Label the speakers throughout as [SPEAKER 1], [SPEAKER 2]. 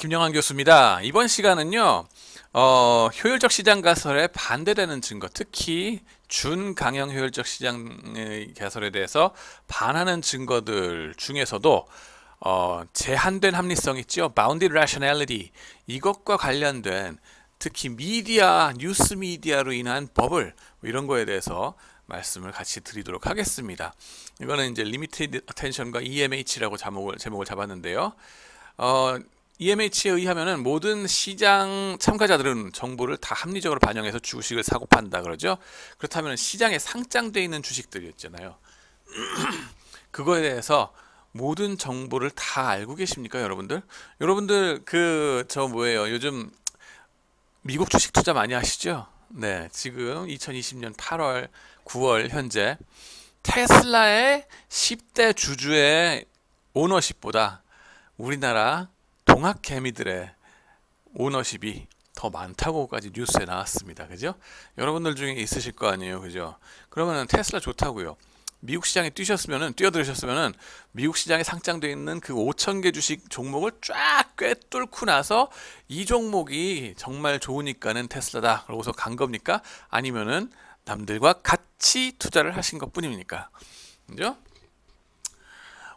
[SPEAKER 1] 김영환 교수입니다. 이번 시간은요, 효율적 시장 가설에 반대되는 증거, 특히 준강형 효율적 시장 가설에 대해서 반하는 증거들 중에서도 제한된 합리성 있죠, bounded rationality, 이것과 관련된 특히 미디어, 뉴스 미디어로 인한 버블, 뭐 이런 거에 대해서 말씀을 같이 드리도록 하겠습니다. 이거는 이제 Limited Attention과 EMH라고 제목을 잡았는데요. EMH에 의하면은 모든 시장 참가자들은 정보를 다 합리적으로 반영해서 주식을 사고 판다 그러죠. 그렇다면 시장에 상장되어 있는 주식들이 있잖아요. 그거에 대해서 모든 정보를 다 알고 계십니까, 여러분들? 여러분들 뭐예요? 요즘 미국 주식 투자 많이 하시죠? 네, 지금 2020년 8월, 9월 현재 테슬라의 10대 주주의 오너십보다 우리나라 동학 개미들의 오너십이 더 많다고까지 뉴스에 나왔습니다. 그죠? 여러분들 중에 있으실 거 아니에요. 그죠? 그러면은 테슬라 좋다고요. 미국 시장에 뛰어들으셨으면은 미국 시장에 상장되어 있는 그 5,000개 주식 종목을 쫙 꿰뚫고 나서 이 종목이 정말 좋으니까는 테슬라다 그러고서 간 겁니까? 아니면은 남들과 같이 투자를 하신 것 뿐입니까? 그죠?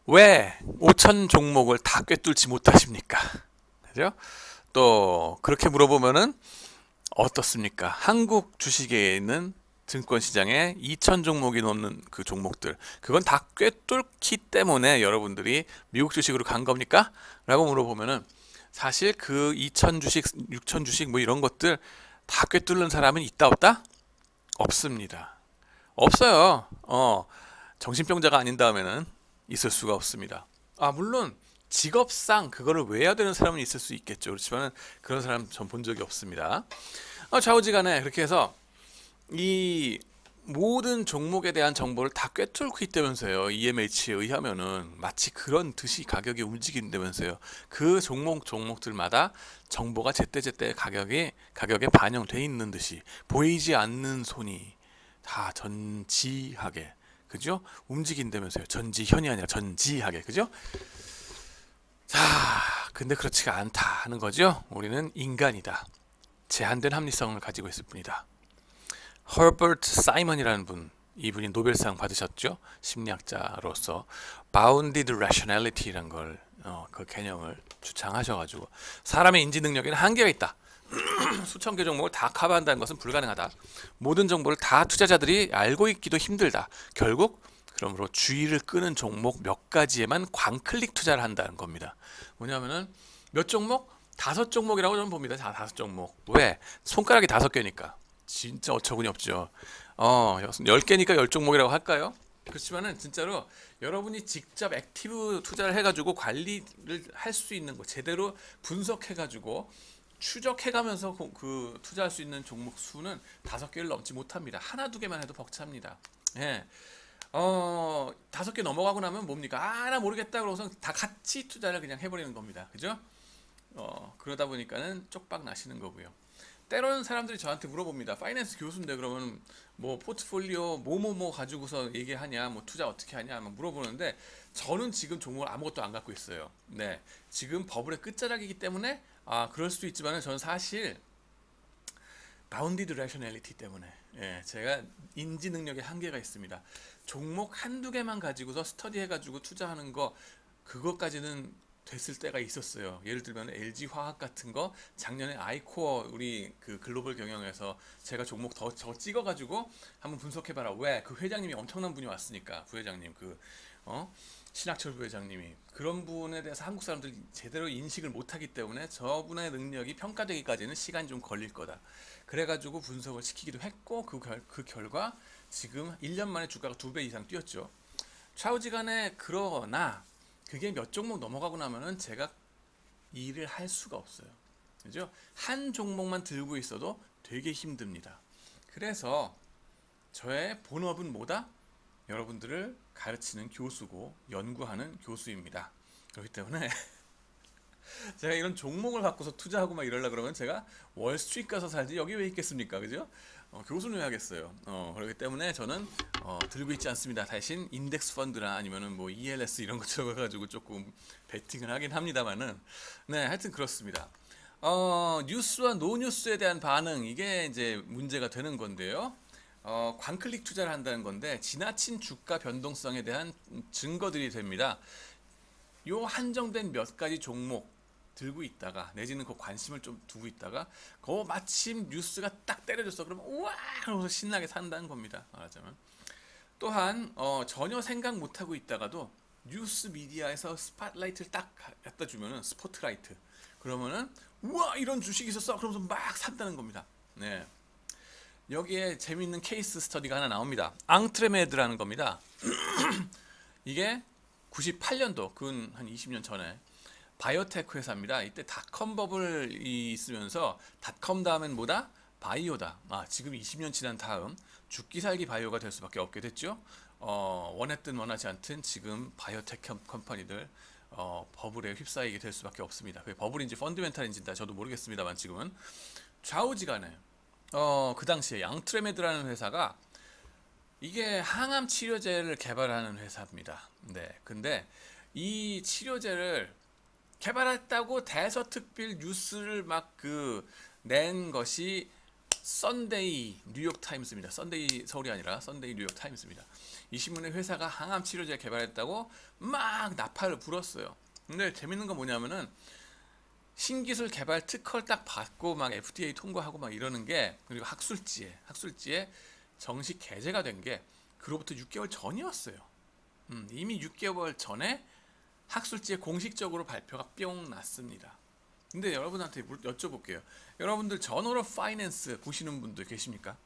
[SPEAKER 1] 왜 5천 종목을 다 꿰뚫지 못하십니까? 그죠? 또 그렇게 물어보면은 어떻습니까? 한국 주식에 있는 증권시장에 2천 종목이 넘는 그 종목들, 그건 다 꿰뚫기 때문에 여러분들이 미국 주식으로 간 겁니까? 라고 물어보면은 사실 그 2천 주식, 6천 주식 뭐 이런 것들 다 꿰뚫는 사람은 있다 없다? 없습니다. 없어요. 정신병자가 아닌 다음에는 있을 수가 없습니다. 물론 직업상 그거를 외워야 되는 사람은 있을 수 있겠죠. 그렇지만 그런 사람 전 본 적이 없습니다. 좌우지간에 그렇게 해서 이 모든 종목에 대한 정보를 다 꿰뚫고 있다면서요. EMH에 의하면은 마치 그런 듯이 가격이 움직인다면서요. 그 종목들마다 정보가 제때제때 가격에 반영돼 있는 듯이 보이지 않는 손이 다 전지하게, 그죠? 움직인다면서요. 전지현이 아니라 전지하게, 그죠? 자, 근데 그렇지가 않다는 거죠. 우리는 인간이다. 제한된 합리성을 가지고 있을 뿐이다. 허버트 사이먼이라는 분, 이분이 노벨상 받으셨죠. 심리학자로서 bounded rationality라는 걸, 그 개념을 주창하셔가지고 사람의 인지 능력에는 한계가 있다. 수천 개 종목을 다 커버한다는 것은 불가능하다. 모든 정보를 다 투자자들이 알고 있기도 힘들다. 결국 그러므로 주의를 끄는 종목 몇 가지에만 광클릭 투자를 한다는 겁니다. 뭐냐면은 몇 종목? 5종목이라고 저는 봅니다. 5종목. 왜? 손가락이 5개니까. 진짜 어처구니 없죠. 10개니까 10종목이라고 할까요? 그렇지만은 진짜로 여러분이 직접 액티브 투자를 해가지고 관리를 할 수 있는 거, 제대로 분석해가지고 추적해가면서 그 투자할 수 있는 종목 수는 5개를 넘지 못합니다. 하나 두 개만 해도 벅찹니다. 예. 5개 넘어가고 나면 뭡니까? 나 모르겠다 그러고서 다 같이 투자를 그냥 해버리는 겁니다. 그죠? 그러다 보니까는 쪽박 나시는 거고요. 때로는 사람들이 저한테 물어봅니다. 파이낸스 교수인데 그러면 뭐 포트폴리오 뭐뭐뭐 가지고서 얘기하냐, 뭐 투자 어떻게 하냐 막 물어보는데 저는 지금 종목을 아무것도 안 갖고 있어요. 네, 지금 버블의 끝자락이기 때문에 그럴 수도 있지만은 저는 사실 바운디드 레셔널리티 때문에, 제가 인지 능력에 한계가 있습니다. 종목 한두 개만 가지고서 스터디 해가지고 투자하는 거, 그것까지는 됐을 때가 있었어요. 예를 들면 LG 화학 같은 거, 작년에 아이코어 우리 그 글로벌 경영에서 제가 종목 더 찍어가지고 한번 분석해봐라. 왜? 그 회장님이 엄청난 분이 왔으니까, 부회장님, 신학철 부회장님이, 그런 분에 대해서 한국 사람들이 제대로 인식을 못하기 때문에 저분의 능력이 평가되기까지는 시간이 좀 걸릴 거다. 그래가지고 분석을 시키기도 했고, 그 결과 지금 1년 만에 주가가 2배 이상 뛰었죠. 좌우지간에. 그러나 그게 몇 종목 넘어가고 나면은 제가 일을 할 수가 없어요. 그죠? 한 종목만 들고 있어도 되게 힘듭니다. 그래서 저의 본업은 뭐다? 여러분들을 가르치는 교수고 연구하는 교수입니다. 그렇기 때문에 제가 이런 종목을 갖고서 투자하고 막 이러려고 그러면 제가 월스트리트 가서 살지 여기 왜 있겠습니까? 그죠? 교수는 해야겠어요. 그렇기 때문에 저는 들고 있지 않습니다. 대신 인덱스 펀드나 아니면은 뭐 ELS 이런 거 들어가가지고 조금 베팅을 하긴 합니다만은 네, 하여튼 그렇습니다. 뉴스와 노뉴스에 대한 반응 이게 이제 문제가 되는 건데요. 광클릭 투자를 한다는 건데 지나친 주가 변동성에 대한 증거들이 됩니다. 요 한정된 몇 가지 종목 들고 있다가 내지는 그 관심을 좀 두고 있다가 그 마침 뉴스가 딱 때려줬어 그러면 우와 그러면서 신나게 산다는 겁니다. 말하자면 또한 전혀 생각 못하고 있다가도 뉴스 미디어에서 스팟라이트를 딱 갖다 주면은 스포트라이트 그러면은 우와 이런 주식이 있었어 그러면서 막 산다는 겁니다. 네. 여기에 재미있는 케이스 스터디가 하나 나옵니다. 앙트레메드라는 겁니다. 이게 98년도 근 한 20년 전에 바이오테크 회사입니다. 이때 닷컴 버블이 있으면서 닷컴 다음엔 뭐다? 바이오다. 지금 20년 지난 다음 죽기 살기 바이오가 될 수밖에 없게 됐죠. 원했든 원하지 않든 지금 바이오테크 컴퍼니들 버블에 휩싸이게 될 수밖에 없습니다. 그게 버블인지 펀드멘탈인지 저도 모르겠습니다만 지금은 좌우지간에 그 당시에 앙트레메드라는 회사가 이게 항암 치료제를 개발하는 회사입니다. 네, 근데 이 치료제를 개발했다고 대서특필 뉴스를 막 낸 것이 썬데이 뉴욕 타임스입니다. 썬데이 서울이 아니라 썬데이 뉴욕 타임스입니다. 이 신문의 회사가 항암 치료제 개발했다고 막 나팔을 불었어요. 근데 재밌는 건 뭐냐면은 신기술 개발 특허를 딱 받고 막 FDA 통과하고 막 이러는 게 그리고 학술지에 정식 게재가 된 게 그로부터 6개월 전이었어요. 이미 6개월 전에 학술지에 공식적으로 발표가 뿅 났습니다. 근데 여러분한테 여쭤볼게요. 여러분들 저널 오브 파이낸스 보시는 분들 계십니까?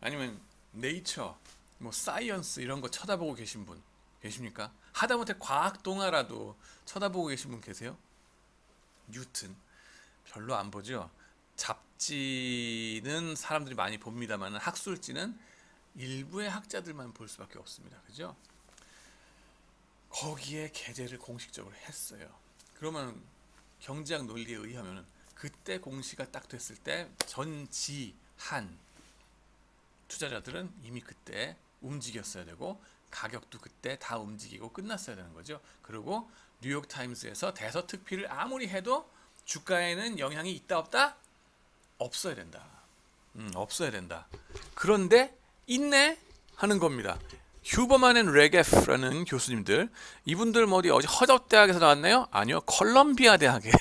[SPEAKER 1] 아니면 네이처, 뭐 사이언스 이런 거 쳐다보고 계신 분 계십니까? 하다못해 과학 동화라도 쳐다보고 계신 분 계세요? 뉴튼 별로 안 보죠. 잡지는 사람들이 많이 봅니다만 학술지는 일부의 학자들만 볼 수밖에 없습니다. 그죠? 거기에 게재를 공식적으로 했어요. 그러면 경제학 논리에 의하면 그때 공시가 딱 됐을 때 전지한 투자자들은 이미 그때 움직였어야 되고 가격도 그때 다 움직이고 끝났어야 되는 거죠. 그리고 뉴욕타임스에서 대서특필을 아무리 해도 주가에는 영향이 있다 없다? 없어야 된다. 없어야 된다. 그런데 있네? 하는 겁니다. 휴버만 앤 레게프라는 교수님들 이분들 어디 허접 대학에서 나왔나요? 아니요. 컬럼비아 대학의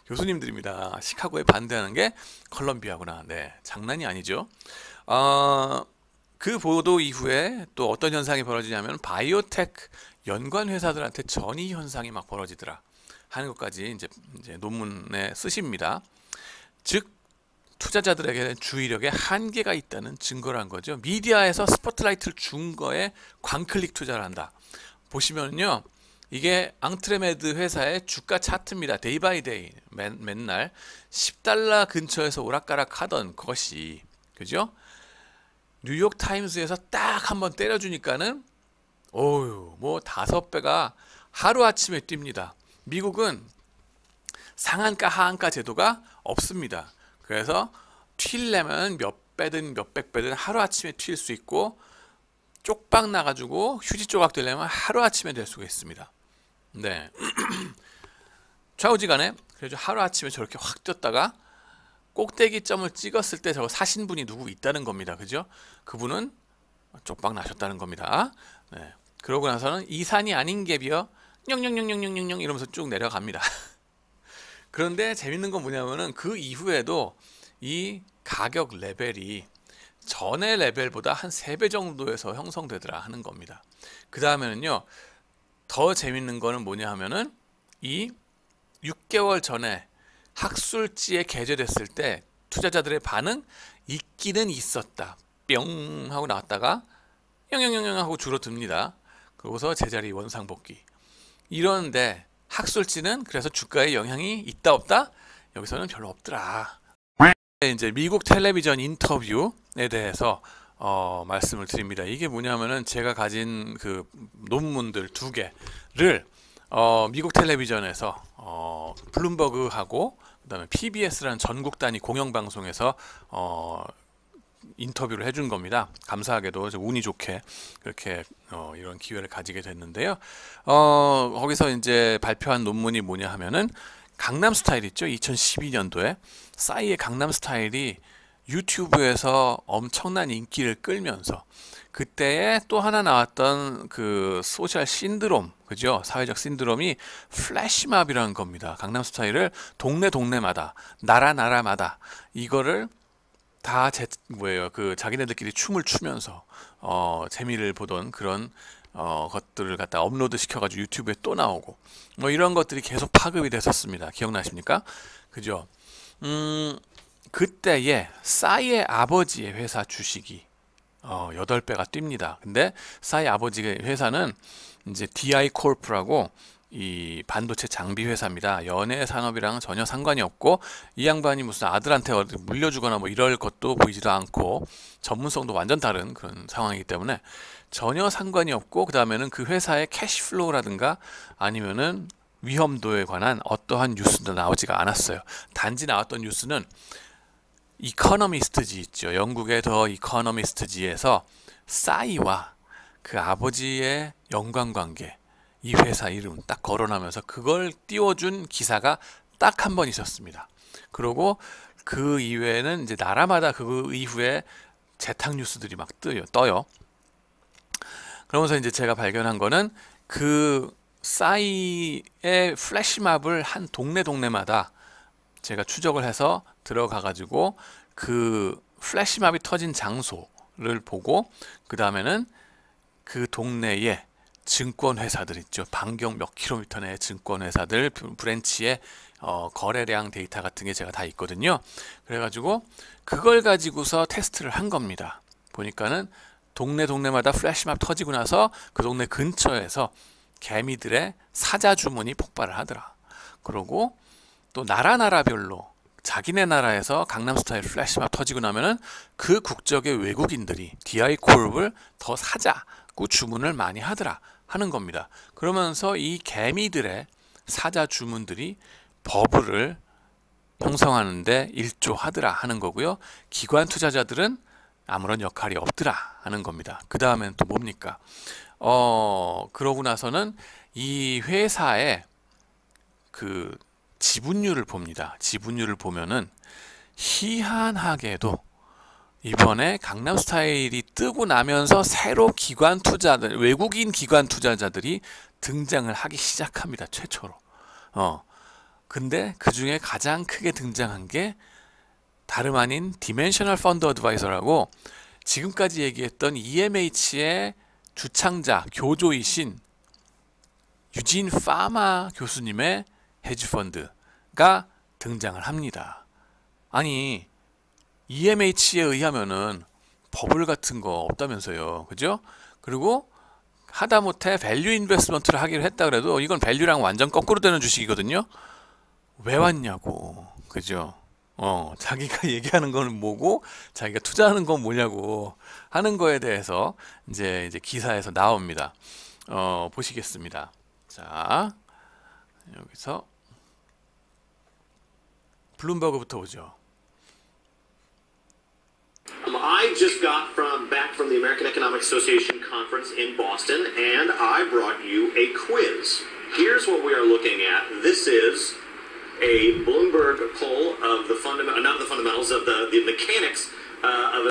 [SPEAKER 1] 교수님들입니다. 시카고에 반대하는 게 컬럼비아구나. 네, 장난이 아니죠. 그 보도 이후에 또 어떤 현상이 벌어지냐면 바이오테크 연관 회사들한테 전이 현상이 막 벌어지더라 하는 것까지 이제 논문에 쓰십니다. 즉 투자자들에게 주의력에 한계가 있다는 증거란 거죠. 미디어에서 스포트라이트를 준 거에 광클릭 투자를 한다. 보시면요. 이게 앙트레메드 회사의 주가 차트입니다. 데이 바이 데이 맨날 10달러 근처에서 오락가락 하던 것이 그죠? 뉴욕 타임스에서 딱 한번 때려주니까는 어휴 뭐 5배가 하루아침에 뜁니다. 미국은 상한가 하한가 제도가 없습니다. 그래서 튀려면 몇 배든 몇백 배든 하루아침에 튈 수 있고 쪽박 나가지고 휴지 조각 되려면 하루아침에 될 수가 있습니다. 네. 좌우지간에 그래서 하루아침에 저렇게 확 뛰었다가 꼭대기점을 찍었을 때 저거 사신 분이 누구 있다는 겁니다. 그죠? 그분은 쪽박 나셨다는 겁니다. 네. 그러고 나서는 이 산이 아닌 갭이요. 냥냥냥냥냥냥 이러면서 쭉 내려갑니다. 그런데 재밌는 건 뭐냐면은 그 이후에도 이 가격 레벨이 전의 레벨보다 한 3배 정도에서 형성되더라 하는 겁니다. 그 다음에는요. 더 재밌는 거는 뭐냐 하면은 이 6개월 전에 학술지에 게재됐을 때 투자자들의 반응 있기는 있었다. 뿅 하고 나왔다가 영영영영 하고 줄어듭니다. 그러고서 제자리 원상복귀. 이런데 학술지는 그래서 주가에 영향이 있다 없다? 여기서는 별로 없더라. 이제 미국 텔레비전 인터뷰에 대해서 말씀을 드립니다. 이게 뭐냐면은 제가 가진 그 논문들 2개를 미국 텔레비전에서 블룸버그하고 그다음에 PBS라는 전국 단위 공영방송에서 인터뷰를 해준 겁니다. 감사하게도 운이 좋게 그렇게 이런 기회를 가지게 됐는데요. 거기서 이제 발표한 논문이 뭐냐 하면은 강남스타일 있죠? 2012년도에 싸이의 강남스타일이 유튜브에서 엄청난 인기를 끌면서 그때에 또 하나 나왔던 그 소셜 신드롬, 그죠? 사회적 신드롬이 플래시몹이라는 겁니다. 강남스타일을 동네마다 나라마다 이거를 다 그 자기네들끼리 춤을 추면서 재미를 보던 그런 것들을 갖다 업로드 시켜가지고 유튜브에 또 나오고 뭐 이런 것들이 계속 파급이 됐었습니다. 기억나십니까? 그죠? 그때에 싸이의 아버지의 회사 주식이 8배가 뜁니다. 근데 싸이 아버지의 회사는 이제 DI 코프라고 이 반도체 장비 회사입니다. 연예 산업이랑 전혀 상관이 없고 이 양반이 무슨 아들한테 물려주거나 뭐 이럴 것도 보이지도 않고 전문성도 완전 다른 그런 상황이기 때문에 전혀 상관이 없고 그 다음에는 그 회사의 캐시플로우라든가 아니면은 위험도에 관한 어떠한 뉴스도 나오지가 않았어요. 단지 나왔던 뉴스는 이코노미스트지 있죠. 영국의 더 이코노미스트지에서 싸이와 그 아버지의 연관관계 이 회사 이름 딱 거론하면서 그걸 띄워준 기사가 딱 한 번 있었습니다. 그리고 그 이외에는 이제 나라마다 그 이후에 재탕 뉴스들이 막 떠요. 그러면서 이제 제가 발견한 거는 그 싸이의 플래시몹을 한 동네마다 제가 추적을 해서 들어가 가지고 그 플래시몹이 터진 장소를 보고 그 다음에는 그 동네에 증권회사들 있죠. 반경 몇 킬로미터 내의 증권회사들 브랜치의 거래량 데이터 같은 게 제가 다 있거든요. 그래가지고 그걸 가지고서 테스트를 한 겁니다. 보니까는 동네마다 플래시몹 터지고 나서 그 동네 근처에서 개미들의 사자 주문이 폭발을 하더라. 그러고 또 나라별로 자기네 나라에서 강남스타일 플래시몹 터지고 나면은 그 국적의 외국인들이 DI-콜을 더 사자고 주문을 많이 하더라 하는 겁니다. 그러면서 이 개미들의 사자 주문들이 버블을 형성하는데 일조하더라 하는 거고요. 기관 투자자들은 아무런 역할이 없더라 하는 겁니다. 그 다음엔 또 뭡니까? 그러고 나서는 이 회사의 그 지분율을 봅니다. 지분율을 보면은 희한하게도 이번에 강남스타일이 뜨고 나면서 새로 외국인 기관 투자자들이 등장을 하기 시작합니다. 최초로. 근데 그 중에 가장 크게 등장한 게 다름 아닌 디멘셔널 펀드 어드바이저라고 지금까지 얘기했던 EMH의 주창자, 교조이신 유진 파마 교수님의 헤지펀드가 등장을 합니다. 아니 EMH에 의하면은 버블 같은 거 없다면서요. 그죠? 그리고 하다못해 밸류 인베스트먼트를 하기로 했다 그래도 이건 밸류랑 완전 거꾸로 되는 주식이거든요. 왜 왔냐고. 그죠? 자기가 얘기하는 거는 뭐고 자기가 투자하는 건 뭐냐고 하는 거에 대해서 이제 기사에서 나옵니다. 보시겠습니다. 자, 여기서 블룸버그부터 보죠.
[SPEAKER 2] I just got back from the American Economic Association conference in Boston, and I brought you a quiz. Here's what we are looking at. This is a Bloomberg poll of not the fundamentals, of the mechanics of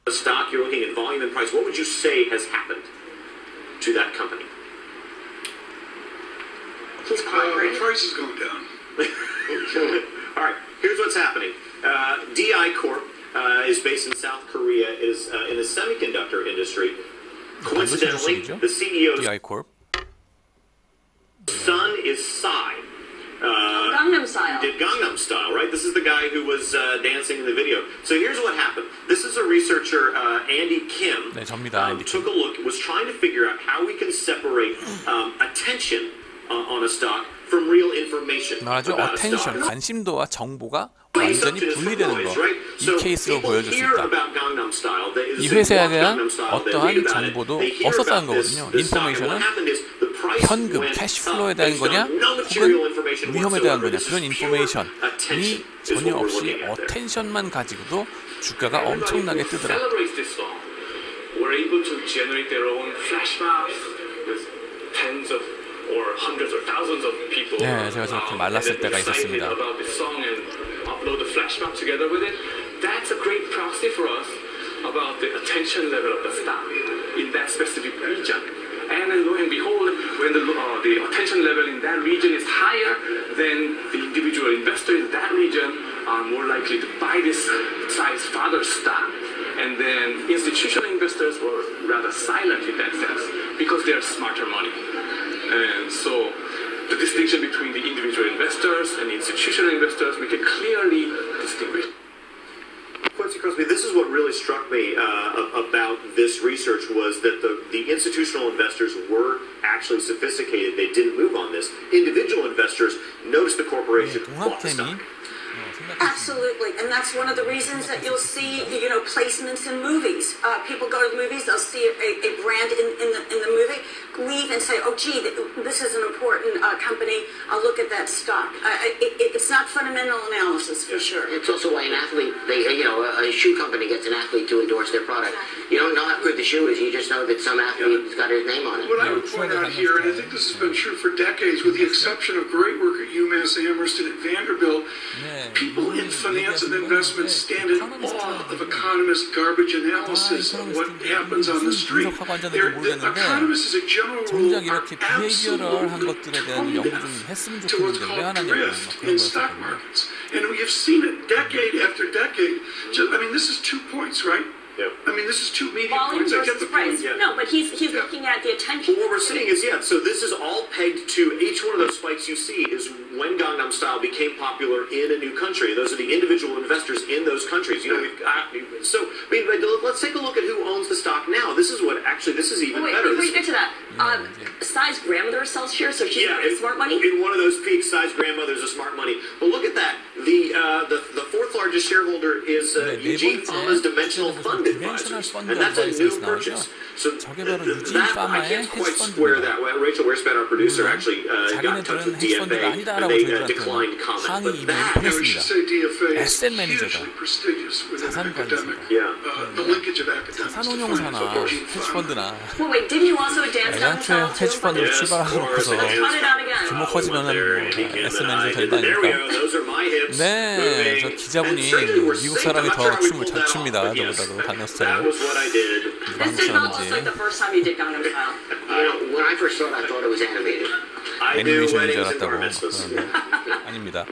[SPEAKER 2] a stock. You're looking at volume and price. What would you say has happened to that company?
[SPEAKER 3] Just price is going down.
[SPEAKER 2] All right, here's what's happening. DI Corp is based in South Korea, is in the semiconductor industry. Coincidentally, the CEO's
[SPEAKER 1] DI-콜.
[SPEAKER 2] son is Psy.
[SPEAKER 4] Gangnam Style.
[SPEAKER 2] Did Gangnam Style, right? This is the guy who was dancing in the video. So here's what happened. This is a researcher, Andy Kim,
[SPEAKER 1] 네, 접니다. Andy
[SPEAKER 2] took
[SPEAKER 1] Kim.
[SPEAKER 2] a look, was trying to figure out how we can separate attention on a stock from real information
[SPEAKER 1] 말하죠.
[SPEAKER 2] about a stock.
[SPEAKER 1] attention, 관심도와 정보가 완전히 분리되는 거. 이 케이스로 보여줄 수 있다. 이 회사에 대한 어떠한 정보도 없었다는 거거든요. 인포메이션은 현금, 캐시플로우에 대한 거냐
[SPEAKER 2] material information
[SPEAKER 1] 위험에 대한
[SPEAKER 2] whatsoever.
[SPEAKER 1] 거냐,
[SPEAKER 2] This
[SPEAKER 1] 그런
[SPEAKER 2] is pure
[SPEAKER 1] 인포메이션이
[SPEAKER 2] attention is
[SPEAKER 1] 전혀
[SPEAKER 2] what we're
[SPEAKER 1] 없이
[SPEAKER 2] looking at there.
[SPEAKER 1] 어텐션만 가지고도 주가가 엄청나게 뜨더라.
[SPEAKER 5] celebrates this song. We're able to generate their own flashbacks with tens of or hundreds or thousands of people.
[SPEAKER 1] 네, 제가 저렇게 말랐을 때가
[SPEAKER 5] excited
[SPEAKER 1] 있었습니다.
[SPEAKER 5] about this song and upload the flashback together with it. That's a great proxy for us about the attention level of the stock in that specific region. And then lo and behold, when the attention level in that region is higher, then the individual investors in that region are more likely to buy this size further stock. And then institutional investors were rather silent in that sense because they are smarter money. And so the distinction between the individual investors and institutional investors we can clearly distinguish.
[SPEAKER 2] Quincy Crosby, this is what really struck me about this research was that the institutional investors were actually sophisticated. They didn't move on this. Individual investors noticed the corporation bought the stock.
[SPEAKER 4] Absolutely, and that's one of the reasons that you'll see, placements in movies. People go to the movies, they'll see a brand in the movie, leave and say, "Oh, gee, this is an important company. I'll look at that stock." It's not fundamental analysis for sure.
[SPEAKER 6] It's also why an athlete, a shoe company gets an athlete to endorse their product. You don't know how good the shoe is. You just know that some athlete's got his name on it.
[SPEAKER 3] What I would point out here, and I think this has been true for decades, with the exception of great work at UMass Amherst and at Vanderbilt, people in finance and investment stand in awe of economist garbage analysis of what happens on the street. Economists, as a general rule,
[SPEAKER 1] 정작
[SPEAKER 3] are
[SPEAKER 1] 이렇게 비헤이비어럴 한 것들에 대한 연구 좀 했으면
[SPEAKER 3] to what's
[SPEAKER 1] 좋겠는데 왜 안
[SPEAKER 3] called
[SPEAKER 1] 하냐고 막
[SPEAKER 3] drift
[SPEAKER 1] 그런
[SPEAKER 3] in stock
[SPEAKER 1] 거였거든요.
[SPEAKER 3] markets. And we've seen it decade after decade. This is 2 points, right?
[SPEAKER 2] Yeah.
[SPEAKER 3] This is 2 median
[SPEAKER 4] Volume
[SPEAKER 3] points. I get
[SPEAKER 4] versus
[SPEAKER 3] the
[SPEAKER 4] price.
[SPEAKER 3] point.
[SPEAKER 2] Yeah.
[SPEAKER 4] No, but he's looking at the attention.
[SPEAKER 2] But what we're seeing is, so this is all pegged to each one of those spikes you see is when Gangnam Style became popular in a new country. Those are the individual investors in those countries. We've got, let's take a look at who owns the stock now. This is even
[SPEAKER 4] Wait,
[SPEAKER 2] better.
[SPEAKER 4] before you get to that, Si's grandmother sells shares, so she's smart money.
[SPEAKER 2] In one of those peaks, Si's grandmother's a smart money. But look at that. The fourth largest shareholder is Eugene Fama's Dimensional Fund Advisors, and that's a new purchase. So that I can't quite square that. Rachel Wearspan, our producer, actually got in touch with DFA, and they declined comment. But that,
[SPEAKER 3] We should say DFA is
[SPEAKER 1] 에셋 매니저다.
[SPEAKER 3] hugely prestigious within
[SPEAKER 1] 자산
[SPEAKER 3] academic.
[SPEAKER 1] 관리자다.
[SPEAKER 3] The linkage of academics to
[SPEAKER 1] 산운용사나
[SPEAKER 3] finance.
[SPEAKER 1] 헤지펀드나
[SPEAKER 4] Well, wait, didn't you also dance down
[SPEAKER 1] 애당초에 헤지펀드를 출발하고서 규모 커지면은 에셋 매니저 된다
[SPEAKER 2] There we
[SPEAKER 1] 아닙니까?
[SPEAKER 2] go. Those are my hips.
[SPEAKER 1] 네, 저 기자분이 미국 사람이 더 춤을 잘 춥니다. 저보다도 강남
[SPEAKER 2] That
[SPEAKER 1] 스타일.
[SPEAKER 2] was what I did.
[SPEAKER 1] 누가 한국
[SPEAKER 4] This did not look like the
[SPEAKER 1] 사람인지
[SPEAKER 4] first time you did Gangnam Style.
[SPEAKER 6] When I first saw it, I thought it was animated.
[SPEAKER 2] I do
[SPEAKER 1] 애니메이션인 줄
[SPEAKER 2] weddings and bar
[SPEAKER 1] 알았다고.
[SPEAKER 2] mitzvahs.
[SPEAKER 1] 아닙니다.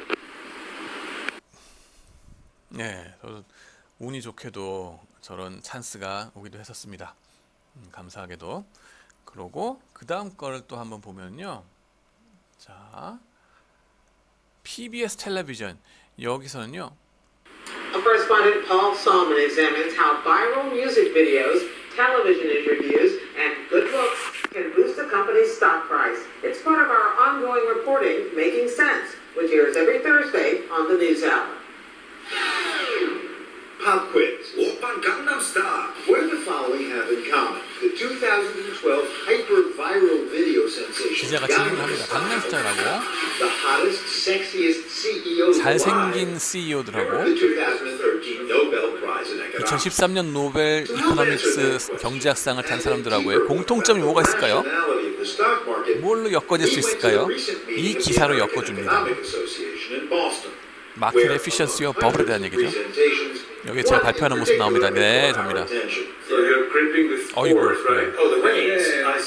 [SPEAKER 1] 네, 저도 운이 좋게도 저런 찬스가 오기도 했었습니다. 감사하게도. 그러고 그 다음 거를 또 한번 보면요. 자, PBS 텔레비전 여기서는요.
[SPEAKER 7] Our correspondent Paul Salman examines how viral music videos, television interviews, and good looks can boost a company's stock price. It's part of our ongoing reporting, Making Sense, which airs every Thursday on the NewsHour.
[SPEAKER 8] Pop quiz. Oppan Gangnam Style. What do the following have in common? The 2012 hyper-viral video sensation
[SPEAKER 1] 기자가 질문을 합니다. 강남스타일하고
[SPEAKER 8] the hottest, sexiest CEOs
[SPEAKER 1] 잘생긴
[SPEAKER 8] alive.
[SPEAKER 1] CEO들하고
[SPEAKER 8] The 2013 Nobel Prize in Economics.
[SPEAKER 1] 2013년 노벨 이코노믹스 경제학상을 탄 사람들하고의 공통점이 뭐가 있을까요? 뭘로 엮어질 수 있을까요? 이 기사로 엮어줍니다. 마켓 에피션시와 버블에 대한 얘기죠. 여기 제가 발표하는 모습 나옵니다. 네, 접니다. 어이구, 그래.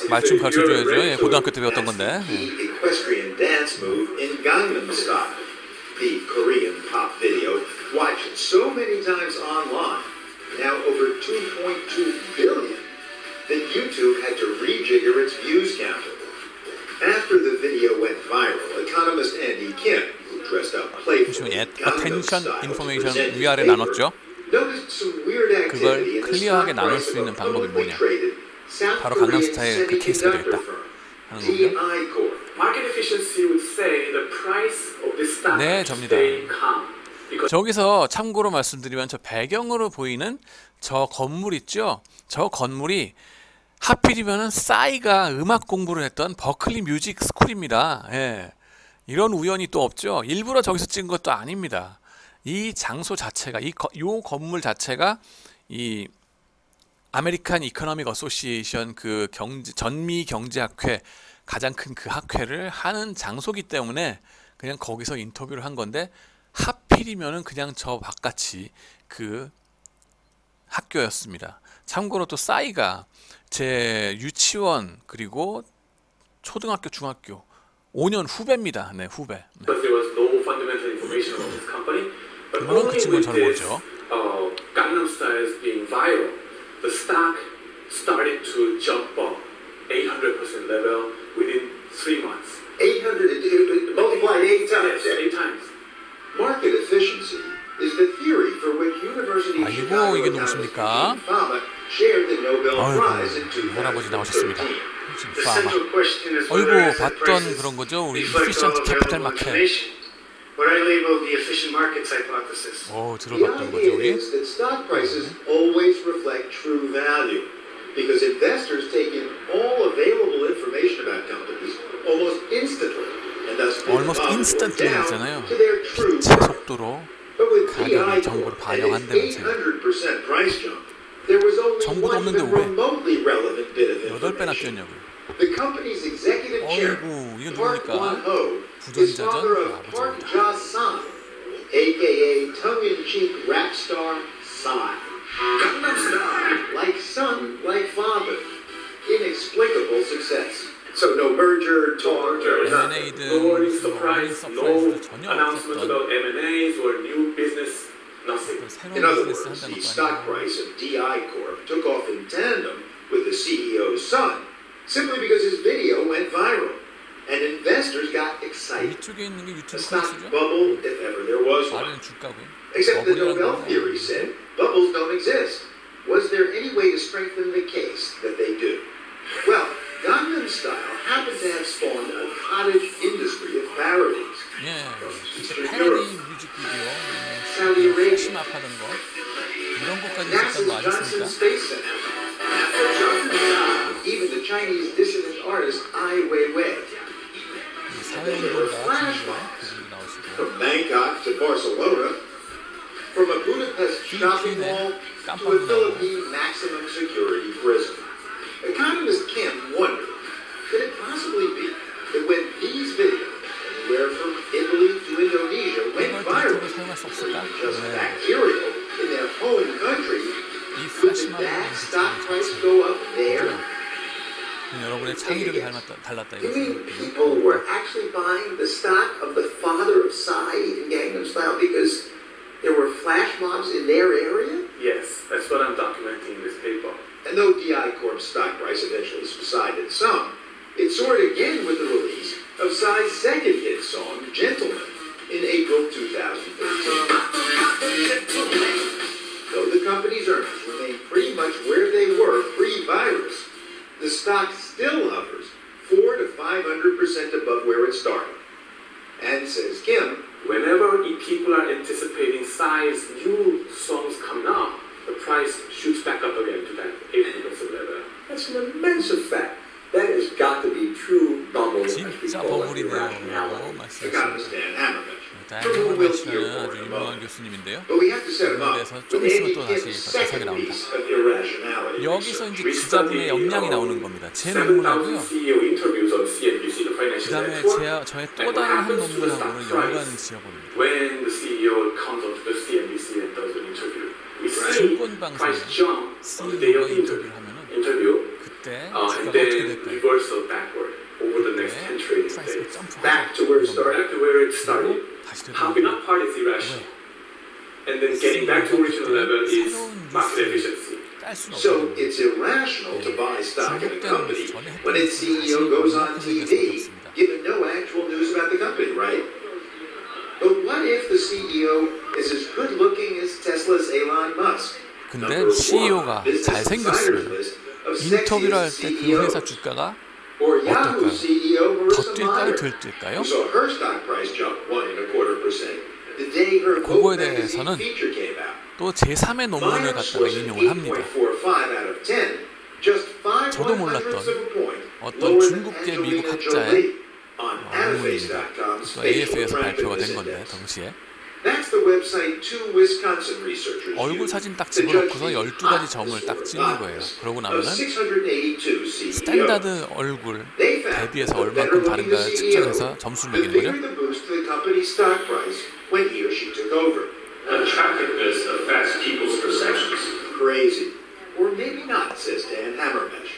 [SPEAKER 1] 말춤 가르쳐줘야죠. 예, 고등학교 때 배웠던 건데.
[SPEAKER 8] Equestrian dance move in Gangnam Style. The Korean pop video, watched so many times online, now over 2.2 billion, that YouTube had to rejigger its views counter. After the video went viral, economist Andy Kim, who dressed up playfully in Gangnam
[SPEAKER 1] attention
[SPEAKER 8] Style to
[SPEAKER 1] information
[SPEAKER 8] present his
[SPEAKER 1] 위아래
[SPEAKER 8] paper,
[SPEAKER 1] 나눴죠.
[SPEAKER 8] noticed some weird
[SPEAKER 1] 그걸
[SPEAKER 8] activity in the
[SPEAKER 1] 클리어하게
[SPEAKER 8] stock
[SPEAKER 1] 나눌
[SPEAKER 8] price
[SPEAKER 1] 수
[SPEAKER 8] of
[SPEAKER 1] 있는
[SPEAKER 8] a
[SPEAKER 1] 방법이
[SPEAKER 8] publicly
[SPEAKER 1] 뭐냐?
[SPEAKER 8] traded South
[SPEAKER 1] 바로
[SPEAKER 8] Korean
[SPEAKER 1] 강남스타일 그 케이스가
[SPEAKER 8] semiconductor
[SPEAKER 1] 되겠다
[SPEAKER 8] firm,
[SPEAKER 1] 하는
[SPEAKER 8] TI
[SPEAKER 1] 거고요.
[SPEAKER 8] Corp.
[SPEAKER 5] Market efficiency would say the price of this stock
[SPEAKER 1] 네, 접니다.
[SPEAKER 5] stay calm. Because
[SPEAKER 1] 저기서 참고로 말씀드리면 저 배경으로 보이는 저 건물 있죠? 저 건물이 하필이면은 싸이가 음악 공부를 했던 버클리 뮤직 스쿨입니다. 예. 이런 우연이 또 없죠. 일부러 저기서 찍은 것도 아닙니다. 이 장소 자체가 요 건물 자체가 이 아메리칸 이코노믹 어소시에이션 그 전미 경제학회 가장 큰 그 학회를 하는 장소기 때문에 그냥 거기서 인터뷰를 한 건데 하필이면은 그냥 저 바깥이 그 학교였습니다. 참고로 또 싸이가 제 유치원 그리고 초등학교 중학교 5년 후배입니다. 네, 후배. 네.
[SPEAKER 5] There was no fundamental information about this company, but
[SPEAKER 1] 물론 그
[SPEAKER 5] only
[SPEAKER 1] 친구는
[SPEAKER 5] with
[SPEAKER 1] 저를
[SPEAKER 5] this
[SPEAKER 1] 모르죠.
[SPEAKER 5] Gangnam Style being viral, the stock started to jump up 800% level within 3 months.
[SPEAKER 8] 800, multiplied 8 times.
[SPEAKER 5] Yes, 8 times.
[SPEAKER 8] Market efficiency is the theory for which University of
[SPEAKER 1] 아이고,
[SPEAKER 8] Chicago
[SPEAKER 1] 이게
[SPEAKER 8] economist
[SPEAKER 1] 누구십니까?
[SPEAKER 8] Eugene Fama shared the Nobel Prize in
[SPEAKER 1] 아이고, 할아버지 나오셨습니다.
[SPEAKER 8] 2013.
[SPEAKER 3] The central question is whether
[SPEAKER 1] 어이구,
[SPEAKER 3] asset
[SPEAKER 1] 봤던
[SPEAKER 3] prices
[SPEAKER 1] 그런 거죠. 우리
[SPEAKER 3] reflect
[SPEAKER 1] efficient
[SPEAKER 3] all
[SPEAKER 1] capital
[SPEAKER 3] available
[SPEAKER 1] market.
[SPEAKER 3] information. What I label the efficient markets hypothesis.
[SPEAKER 1] 오,
[SPEAKER 8] The
[SPEAKER 1] 들어봤던 거죠,
[SPEAKER 8] idea
[SPEAKER 1] 우리.
[SPEAKER 8] is that stock prices always reflect true value because investors take in all available information about companies almost instantly and thus put
[SPEAKER 1] Almost
[SPEAKER 8] the
[SPEAKER 1] instantly
[SPEAKER 8] down
[SPEAKER 1] 하잖아요.
[SPEAKER 8] to their true
[SPEAKER 1] 빛의 속도로
[SPEAKER 8] But with
[SPEAKER 1] 가격이
[SPEAKER 8] DI
[SPEAKER 1] 정보를
[SPEAKER 8] Corp and its
[SPEAKER 1] 반영한다면서요.
[SPEAKER 8] 800% price jump, there was only
[SPEAKER 1] 정보도
[SPEAKER 8] one
[SPEAKER 1] 없는데
[SPEAKER 8] even
[SPEAKER 1] 왜
[SPEAKER 8] remotely relevant bit of
[SPEAKER 1] 8배나
[SPEAKER 8] information.
[SPEAKER 1] 뛰었냐고요.
[SPEAKER 8] The company's executive chairman,
[SPEAKER 1] 어이구, 이게
[SPEAKER 8] Park
[SPEAKER 1] 누굽니까?
[SPEAKER 8] Won-ho, is
[SPEAKER 1] 부전자전
[SPEAKER 8] father of
[SPEAKER 1] 아버지입니다.
[SPEAKER 8] Park Ja-san, aka tongue-in-cheek rap star Psy. Gangnam Style, like son, like father. Inexplicable success. So no merger, talk, or nothing.
[SPEAKER 1] M&A든
[SPEAKER 5] No earnings
[SPEAKER 1] 뭐 어린
[SPEAKER 5] surprise, no
[SPEAKER 1] 서프라이즈도 전혀
[SPEAKER 5] announcements
[SPEAKER 1] 없었던
[SPEAKER 5] about M&As or new business, nothing.
[SPEAKER 1] 새로운
[SPEAKER 8] In other
[SPEAKER 1] 비즈니스
[SPEAKER 8] words,
[SPEAKER 1] 한다는
[SPEAKER 8] the
[SPEAKER 1] 것도
[SPEAKER 8] stock
[SPEAKER 1] 아니고
[SPEAKER 8] price of DI Corp took off in tandem with the CEO's son simply because his video went viral and investors got excited.
[SPEAKER 1] 위쪽에 있는 게
[SPEAKER 8] A
[SPEAKER 1] 유튜브
[SPEAKER 8] stock
[SPEAKER 1] 코스죠?
[SPEAKER 8] bubble, if ever there was one.
[SPEAKER 1] 아래는 주가고요.
[SPEAKER 8] Except the
[SPEAKER 1] 버블이라는
[SPEAKER 8] Nobel
[SPEAKER 1] 건
[SPEAKER 8] theory said bubbles don't exist. Was there any way to strengthen the case that they do? Well, Gangnam Style happened to have spawned a cottage industry of parodies.
[SPEAKER 1] 예,
[SPEAKER 8] Eastern
[SPEAKER 1] 패러디
[SPEAKER 8] Europe,
[SPEAKER 1] 뮤직비디오,
[SPEAKER 8] Saudi Arabia,
[SPEAKER 1] 패시마 하던 거 이런 것까지 있었던
[SPEAKER 8] NASA's
[SPEAKER 1] 거
[SPEAKER 8] Johnson
[SPEAKER 1] 아셨습니까?
[SPEAKER 8] Space Center, even the Chinese dissident artist Ai Weiwei.
[SPEAKER 1] 사회운동가 그분이 나오시고
[SPEAKER 8] From Bangkok to Barcelona, from a Budapest shopping mall to a Philippine maximum security prison. Economist Kim wondered, could it possibly be that when these videos, anywhere from Italy to Indonesia, went
[SPEAKER 1] 이걸
[SPEAKER 8] viral,
[SPEAKER 1] 데이터로 사용할 수 없을까?
[SPEAKER 8] just
[SPEAKER 1] 네.
[SPEAKER 8] bacterial in their home country,
[SPEAKER 1] 이
[SPEAKER 8] would the
[SPEAKER 1] 패시마
[SPEAKER 8] DAX stock price go up there?
[SPEAKER 1] 여러분의 창의력이 달랐다
[SPEAKER 8] You mean
[SPEAKER 1] 이거죠.
[SPEAKER 8] people were actually buying the stock of the father of Psy in Gangnam Style because there were flash mobs in their area?
[SPEAKER 5] Yes, that's what I'm documenting in this paper.
[SPEAKER 8] And though DI Corp's stock price eventually subsided some, it soared again with the release of Psy's second hit song, Gentleman, in April 2013. Though the company's earnings remain pretty much where they were pre-virus, the stock still hovers 400 to 500% above where it started. And says Kim,
[SPEAKER 5] Whenever people are anticipating Psy's new songs coming out, the price shoots back up again to that 800% level.
[SPEAKER 8] that's an immense effect. That has got to be true bubble, as we
[SPEAKER 1] 진짜
[SPEAKER 8] call it,
[SPEAKER 1] 버블이네요.
[SPEAKER 8] irrationality.
[SPEAKER 1] 말씀하시는
[SPEAKER 8] Economist Dan Hammerman.
[SPEAKER 1] 다양한 말씀하시는 아주 유명한 교수님인데요.
[SPEAKER 8] But we have to set him up
[SPEAKER 1] 대해서
[SPEAKER 8] with
[SPEAKER 1] 좀 있으면
[SPEAKER 8] Andy
[SPEAKER 1] 또 다시
[SPEAKER 8] Kim's
[SPEAKER 1] 자세하게
[SPEAKER 8] second
[SPEAKER 1] 나옵니다.
[SPEAKER 8] piece of irrationality.
[SPEAKER 1] 여기서 이제
[SPEAKER 5] We
[SPEAKER 1] 기자분의
[SPEAKER 5] study,
[SPEAKER 1] 역량이 나오는 겁니다. 제
[SPEAKER 5] 7,000
[SPEAKER 1] 논문하고요.
[SPEAKER 5] CEO interviews on CNBC, the financial
[SPEAKER 1] 그다음에
[SPEAKER 5] network.
[SPEAKER 1] 저의 또 다른 한 논문하고는 연관을 지어봅니다.
[SPEAKER 5] When the CEO comes onto the CNBC and does an interview, we see
[SPEAKER 1] 증권 방송에
[SPEAKER 5] price jump on the day
[SPEAKER 1] CEO가
[SPEAKER 5] of
[SPEAKER 1] 인터뷰를 하면은
[SPEAKER 5] interview,
[SPEAKER 1] 그때
[SPEAKER 5] and
[SPEAKER 1] 주가가 어떻게
[SPEAKER 5] then
[SPEAKER 1] 될까요?
[SPEAKER 5] reversal backward over the next 10 trading
[SPEAKER 1] 프라이스가
[SPEAKER 5] days.
[SPEAKER 8] Back
[SPEAKER 1] 점프하죠.
[SPEAKER 8] to where it started.
[SPEAKER 5] Back to where it started.
[SPEAKER 1] 그리고 다시
[SPEAKER 5] Popping
[SPEAKER 1] 되돌아오고
[SPEAKER 5] up part is irrational. And then getting back to original level is market efficiency.
[SPEAKER 1] 딸 수는
[SPEAKER 8] So
[SPEAKER 1] 없거든요.
[SPEAKER 8] it's irrational to buy stock in a company
[SPEAKER 1] 전에
[SPEAKER 8] when its CEO goes on TV, given no actual news about the company, right? But what if the CEO is as good looking as Tesla's Elon Musk?
[SPEAKER 1] 근데 CEO가 잘생겼으면 인터뷰를 할 때 그 회사 주가가
[SPEAKER 8] Or Yahoo
[SPEAKER 1] 어떨까요?
[SPEAKER 8] CEO
[SPEAKER 1] 더
[SPEAKER 8] Marissa
[SPEAKER 1] 뛸까요?
[SPEAKER 8] Mayer,
[SPEAKER 1] 덜 뛸까요?
[SPEAKER 8] who saw her stock price jump 1.25% the day her
[SPEAKER 1] 그거에
[SPEAKER 8] Vogue magazine
[SPEAKER 1] 대해서는
[SPEAKER 8] feature came out.
[SPEAKER 1] 또 제3의 논문을
[SPEAKER 8] Myers
[SPEAKER 1] 갖다가
[SPEAKER 8] was an
[SPEAKER 1] 인용을 합니다.
[SPEAKER 8] 8.45 out of 10, just 5
[SPEAKER 1] 저도 몰랐던
[SPEAKER 8] one-hundredths of a point
[SPEAKER 1] 어떤
[SPEAKER 8] lower than
[SPEAKER 1] 중국계
[SPEAKER 8] Angelina
[SPEAKER 1] 미국 학자의
[SPEAKER 8] Jolie. on
[SPEAKER 1] 논문입니다.
[SPEAKER 8] Anaface.com's
[SPEAKER 1] 또
[SPEAKER 8] facial
[SPEAKER 1] AF에서 발표가
[SPEAKER 8] attractiveness
[SPEAKER 1] 된 건데
[SPEAKER 8] index.
[SPEAKER 1] 동시에
[SPEAKER 8] That's the website two Wisconsin researchers
[SPEAKER 1] 얼굴
[SPEAKER 8] used
[SPEAKER 1] 사진 딱
[SPEAKER 8] to
[SPEAKER 1] 집어넣고서
[SPEAKER 8] judge the
[SPEAKER 1] 12가지 점을
[SPEAKER 8] hotness
[SPEAKER 1] 딱
[SPEAKER 8] or
[SPEAKER 1] 찍는 거예요.
[SPEAKER 8] not
[SPEAKER 1] 그러고
[SPEAKER 8] of
[SPEAKER 1] 나면은
[SPEAKER 8] 682 CEOs.
[SPEAKER 1] 스탠다드 얼굴
[SPEAKER 8] They found
[SPEAKER 1] 대비해서
[SPEAKER 8] that the
[SPEAKER 1] 얼마큼
[SPEAKER 8] better looking the
[SPEAKER 1] 다른가
[SPEAKER 8] CEO,
[SPEAKER 1] 측정해서 점수를
[SPEAKER 8] the
[SPEAKER 1] 매기는
[SPEAKER 8] bigger
[SPEAKER 1] 거죠.
[SPEAKER 8] the boost to the company's stock price when he or she took over.
[SPEAKER 5] Attractiveness affects people's perceptions.
[SPEAKER 8] Crazy. Or maybe not, says Dan Hammermesh,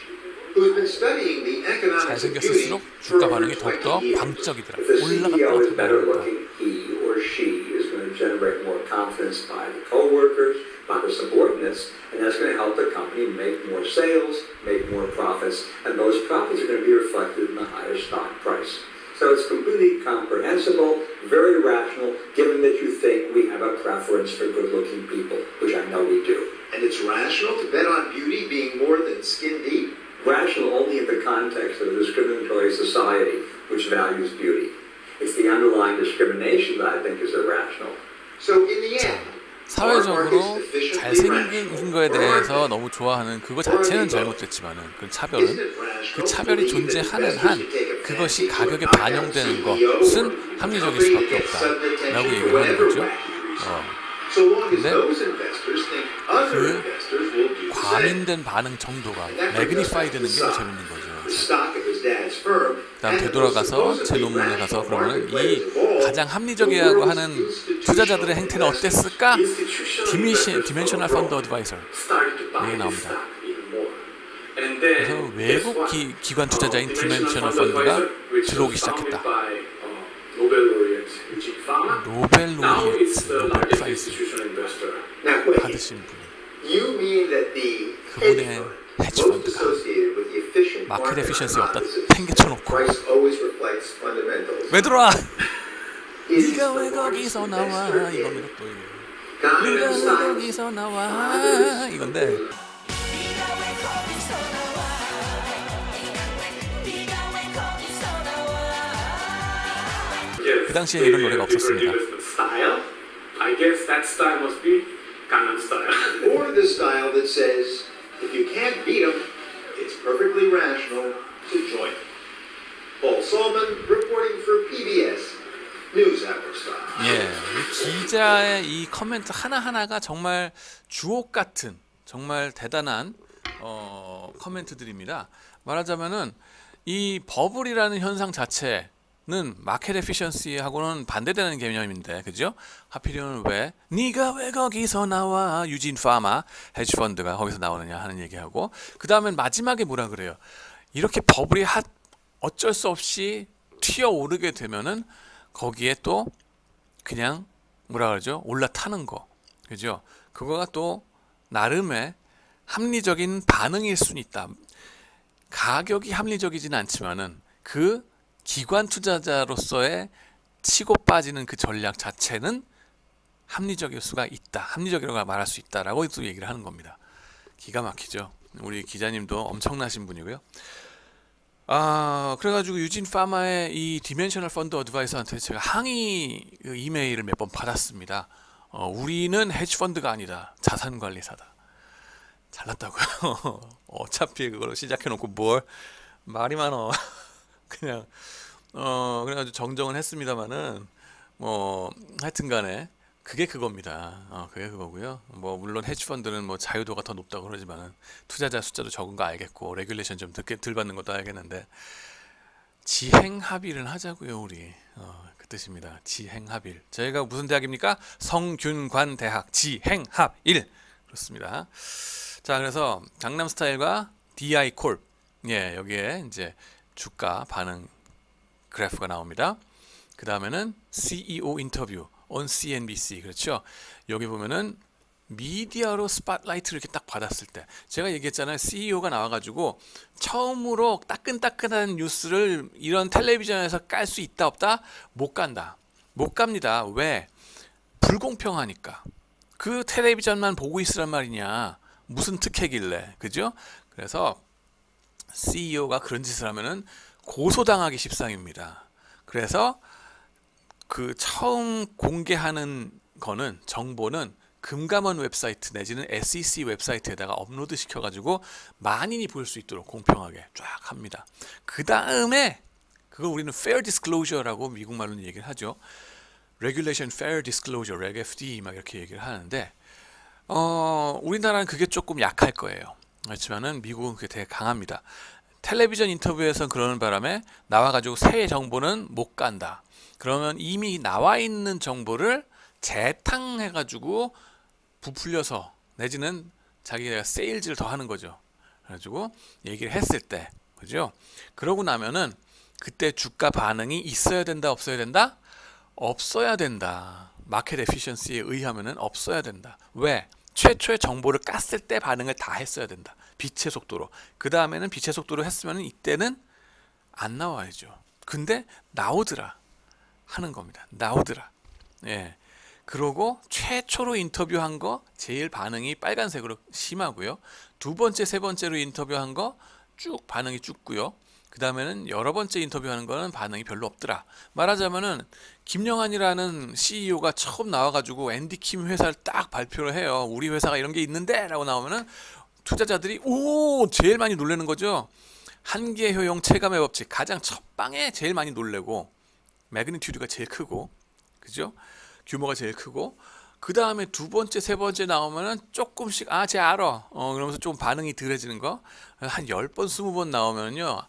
[SPEAKER 8] who's been studying the economics of beauty
[SPEAKER 1] 잘생겼을수록
[SPEAKER 8] for
[SPEAKER 1] 주가
[SPEAKER 8] over
[SPEAKER 1] 반응이
[SPEAKER 8] 20
[SPEAKER 1] 더욱더
[SPEAKER 8] years.
[SPEAKER 1] 광적이더라.
[SPEAKER 9] If the CEO is better
[SPEAKER 1] 올라갔다
[SPEAKER 9] looking, he or she is going to generate more confidence by the co-workers, by the subordinates, and that's going to help the company make more sales, make more profits, and those profits are going to be reflected in the higher stock price. So it's completely comprehensible, very rational, given that you think we have a preference for good-looking people, which I know we do.
[SPEAKER 8] And it's rational to bet on beauty being more than skin deep?
[SPEAKER 9] Rational only in the context of a discriminatory society which values beauty. It's the underlying discrimination that I think is irrational.
[SPEAKER 8] So in the end,
[SPEAKER 1] 사회적으로 잘생긴 거에 대해서 너무 좋아하는 그거 자체는 잘못됐지만은 그 차별은 그 차별이 존재하는 한 그것이 가격에 반영되는 것은 합리적일 수밖에 없다라고 얘기를 하는 거죠. 근데 그 과민된 반응 정도가 매그니파이 되는 게 더 재밌는 거죠. 다음 되돌아가서 제 논문에 가서 그러면 이 가장 합리적이라고 하는 투자자들의 행태는 어땠을까? 디멘셔널 펀드 어드바이저 이게 나옵니다. 그래서 외국 기관 투자자인 디멘셔널 펀드가 들어오기 시작했다. 노벨 로리에트, 노벨 프라이즈 받으신 분이 그분의 헤지 펀드가 마켓 에피션시에 어디다 팽개쳐놓고 왜 들어와? 네가 왜 거기서 나와? 이겁니다 또 이거. 네가 왜 거기서 나와? 이건데 그 당시에 이런 노래가 없었습니다.
[SPEAKER 5] I guess that style must be Gangnam Style.
[SPEAKER 8] Or the style that says, if you can't beat them, it's perfectly rational to join them. Paul Solman reporting for PBS NewsHour style.
[SPEAKER 1] 예, 이 기자의 이 코멘트 하나하나가 정말 주옥 같은 정말 대단한 코멘트들입니다. 말하자면은 이 버블이라는 현상 자체는 마켓 에피션시하고는 반대되는 개념인데, 그죠? 하필이면 왜 네가 왜 거기서 나와? 유진 파마 헤지 펀드가 거기서 나오느냐 하는 얘기하고, 그 다음엔 마지막에 뭐라 그래요? 이렇게 버블이 어쩔 수 없이 튀어오르게 되면은 거기에 또 그냥 뭐라 그러죠? 올라타는 거, 그죠? 그거가 또 나름의 합리적인 반응일 수는 있다. 가격이 합리적이지는 않지만은 그 기관 투자자로서의 치고 빠지는 그 전략 자체는 합리적일 수가 있다. 합리적이라고 말할 수 있다라고 또 얘기를 하는 겁니다. 기가 막히죠. 우리 기자님도 엄청나신 분이고요. 그래가지고 유진 파마의 이 디멘셔널 펀드 어드바이서한테 제가 항의 이메일을 몇 번 받았습니다. 우리는 헤지 펀드가 아니다. 자산관리사다. 잘났다고요. 어차피 그걸로 시작해놓고 뭘 말이 많어. 그냥 그래가지고 정정은 했습니다만은 하여튼간에 그게 그겁니다. 그게 그거고요. 물론 헤지펀드는 자유도가 더 높다고 그러지만은 투자자 숫자도 적은 거 알겠고 레귤레이션 좀 덜 받는 것도 알겠는데 지행 합의를 하자고요, 우리. 그 뜻입니다. 지행 합의. 저희가 무슨 대학입니까? 성균관 대학 지행 합의. 그렇습니다. 자, 그래서 강남스타일과 DI콜, 예, 여기에 이제 주가 반응 그래프가 나옵니다. 그 다음에는 CEO 인터뷰 on CNBC, 그렇죠? 여기 보면은 미디어로 스팟라이트를 이렇게 딱 받았을 때, 제가 얘기했잖아요. CEO가 나와가지고 처음으로 따끈따끈한 뉴스를 이런 텔레비전에서 깔 수 있다 없다? 못 간다. 못 갑니다. 왜? 불공평하니까. 그 텔레비전만 보고 있으란 말이냐. 무슨 특혜길래, 그죠? 그래서 CEO가 그런 짓을 하면은 고소당하기 십상입니다. 그래서 그 처음 공개하는 거는 정보는 금감원 웹사이트 내지는 SEC 웹사이트에다가 업로드 시켜가지고 만인이 볼 수 있도록 공평하게 쫙 합니다. 그 다음에 그걸 우리는 fair disclosure라고 미국 말로는 얘기를 하죠. Regulation Fair Disclosure, Reg FD 막 이렇게 얘기를 하는데 우리나라는 그게 조금 약할 거예요. 그렇지만은 미국은 그게 되게 강합니다. 텔레비전 인터뷰에서 그러는 바람에 나와가지고 새 정보는 못 간다. 그러면 이미 나와 있는 정보를 재탕해가지고 부풀려서 내지는 자기가 세일즈를 더 하는 거죠. 그래가지고 얘기를 했을 때, 그죠? 그러고 나면은 그때 주가 반응이 있어야 된다, 없어야 된다? 없어야 된다. 마켓 에피션시에 의하면은 없어야 된다. 왜? 최초의 정보를 깠을 때 반응을 다 했어야 된다. 빛의 속도로. 그 다음에는 빛의 속도로 했으면 이때는 안 나와야죠. 근데 나오더라 하는 겁니다. 나오더라. 예. 그러고 최초로 인터뷰한 거 제일 반응이 빨간색으로 심하고요. 두 번째, 세 번째로 인터뷰한 거 쭉 반응이 죽고요. 그 다음에는 여러 번째 인터뷰하는 거는 반응이 별로 없더라. 말하자면은 김영환이라는 CEO가 처음 나와가지고 앤디킴 회사를 딱 발표를 해요. 우리 회사가 이런 게 있는데 라고 나오면은 투자자들이 오 제일 많이 놀라는 거죠. 한계 효용 체감의 법칙 가장 첫 방에 제일 많이 놀래고 매그니튜드가 제일 크고 그죠? 규모가 제일 크고 그 다음에 두 번째, 세 번째 나오면은 조금씩 쟤 알아. 그러면서 좀 반응이 덜해지는 거 한 10번, 20번 나오면요.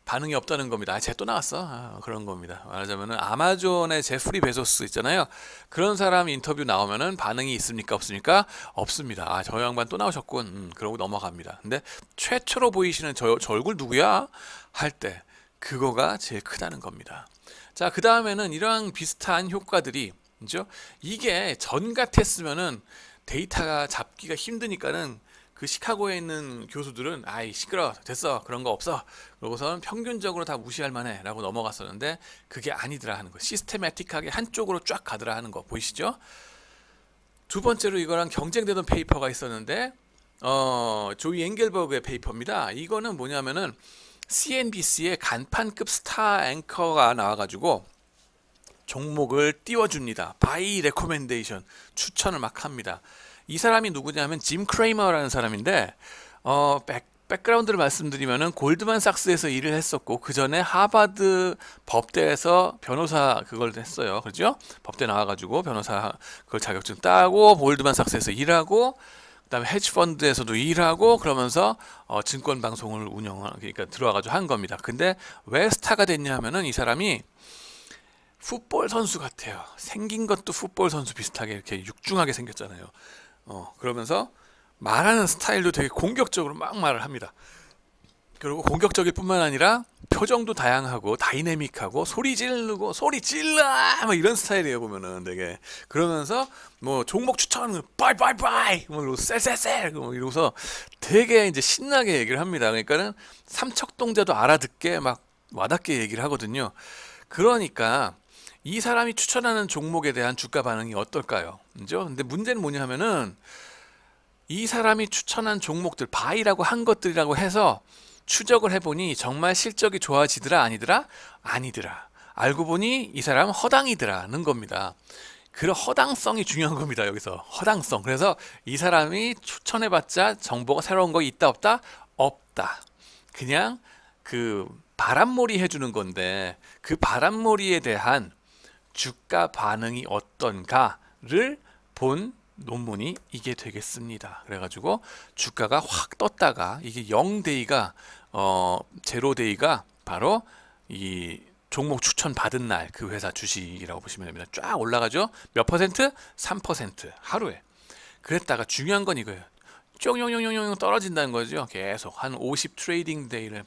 [SPEAKER 1] 반응이 없다는 겁니다. 쟤 또 나왔어. 그런 겁니다. 말하자면은 아마존의 제프리 베조스 있잖아요. 그런 사람 인터뷰 나오면은 반응이 있습니까? 없습니까? 없습니다. 저 양반 또 나오셨군. 그러고 넘어갑니다. 근데 최초로 보이시는 저 얼굴 누구야? 할 때 그거가 제일 크다는 겁니다. 자, 그 다음에는 이러한 비슷한 효과들이 그죠? 이게 전 같았으면은 데이터가 잡기가 힘드니까는 그 시카고에 있는 교수들은 아이 시끄러 됐어 그런 거 없어 그러고서는 평균적으로 다 무시할 만해 라고 넘어갔었는데 그게 아니더라 하는 거 시스테매틱하게 한쪽으로 쫙 가더라 하는 거 보이시죠? 두 번째로 이거랑 경쟁되던 페이퍼가 있었는데 조이 앵겔버그의 페이퍼입니다. 이거는 뭐냐면은 CNBC의 간판급 스타 앵커가 나와가지고 종목을 띄워줍니다. 바이 레코멘데이션 추천을 막 합니다. 이 사람이 누구냐면 짐 크레이머라는 사람인데 백그라운드를 말씀드리면은 골드만삭스에서 일을 했었고 그 전에 하버드 법대에서 변호사 그걸 했어요. 그렇죠? 법대 나와가지고 변호사 그걸 자격증 따고 골드만삭스에서 일하고 그다음에 헤지펀드에서도 일하고 그러면서 증권 방송을 그러니까 들어와가지고 한 겁니다. 근데 왜 스타가 됐냐면은 이 사람이 풋볼 선수 같아요. 생긴 것도 풋볼 선수 비슷하게 이렇게 육중하게 생겼잖아요. 그러면서 말하는 스타일도 되게 공격적으로 막 말을 합니다. 그리고 공격적일 뿐만 아니라 표정도 다양하고 다이내믹하고 소리 지르고 소리 질러 막 이런 스타일이에요 보면은 되게. 그러면서 뭐 종목 추천 바이바이바이 뭐 이러고 셀셀셀 뭐 이러고서 되게 이제 신나게 얘기를 합니다. 그러니까는 삼척동자도 알아듣게 막 와닿게 얘기를 하거든요. 그러니까 이 사람이 추천하는 종목에 대한 주가 반응이 어떨까요? 그죠? 근데 문제는 뭐냐 하면은 이 사람이 추천한 종목들 바이라고 한 것들이라고 해서 추적을 해보니 정말 실적이 좋아지더라 아니더라? 아니더라. 알고 보니 이 사람 허당이더라는 겁니다. 그 허당성이 중요한 겁니다. 여기서 허당성. 그래서 이 사람이 추천해봤자 정보가 새로운 거 있다 없다? 없다. 그냥 그 바람몰이 해주는 건데 그 바람몰이에 대한 주가 반응이 어떤가를 본 논문이 이게 되겠습니다. 그래가지고 주가가 확 떴다가 이게 0데이가 0데이가 바로 이 종목 추천 받은 날 그 회사 주식이라고 보시면 됩니다. 쫙 올라가죠. 몇 퍼센트? 3% 하루에. 그랬다가 중요한 건 이거예요. 쫑용용용용 떨어진다는 거죠. 계속 한 50 트레이딩 데이를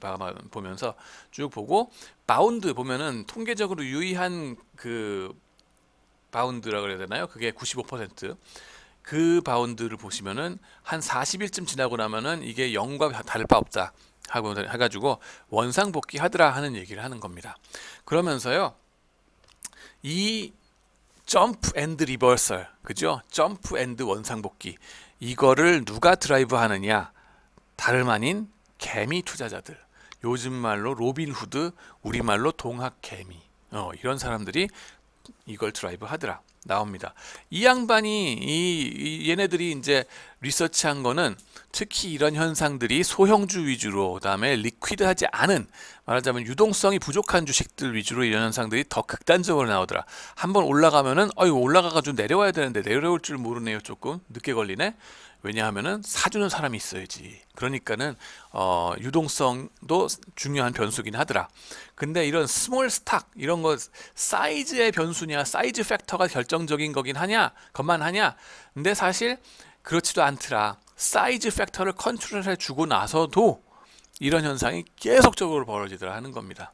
[SPEAKER 1] 보면서 쭉 보고 바운드 보면은 통계적으로 유의한 그 바운드라 그래야 되나요? 그게 95%. 그 바운드를 보시면은 한 40일쯤 지나고 나면은 이게 0과 다를 바 없다 하고 해가지고 원상복귀 하더라 하는 얘기를 하는 겁니다. 그러면서요 이 점프 앤드 리버설 그죠? 점프 앤드 원상복귀 이거를 누가 드라이브 하느냐? 다름 아닌 개미 투자자들. 요즘 말로 로빈후드, 우리말로 동학개미. 이런 사람들이 이걸 드라이브 하더라. 나옵니다. 이 양반이 얘네들이 이제 리서치한 거는 특히 이런 현상들이 소형주 위주로, 그다음에 리퀴드하지 않은, 말하자면 유동성이 부족한 주식들 위주로 이런 현상들이 더 극단적으로 나오더라. 한번 올라가면은 올라가가지고 내려와야 되는데 내려올 줄 모르네요. 조금 늦게 걸리네. 왜냐하면은 사주는 사람이 있어야지. 그러니까는 유동성도 중요한 변수긴 하더라. 근데 이런 스몰 스탁 이런 거 사이즈의 변수냐, 사이즈 팩터가 결정적인 것만 하냐? 근데 사실 그렇지도 않더라. 사이즈 팩터를 컨트롤해 주고 나서도 이런 현상이 계속적으로 벌어지더라 하는 겁니다.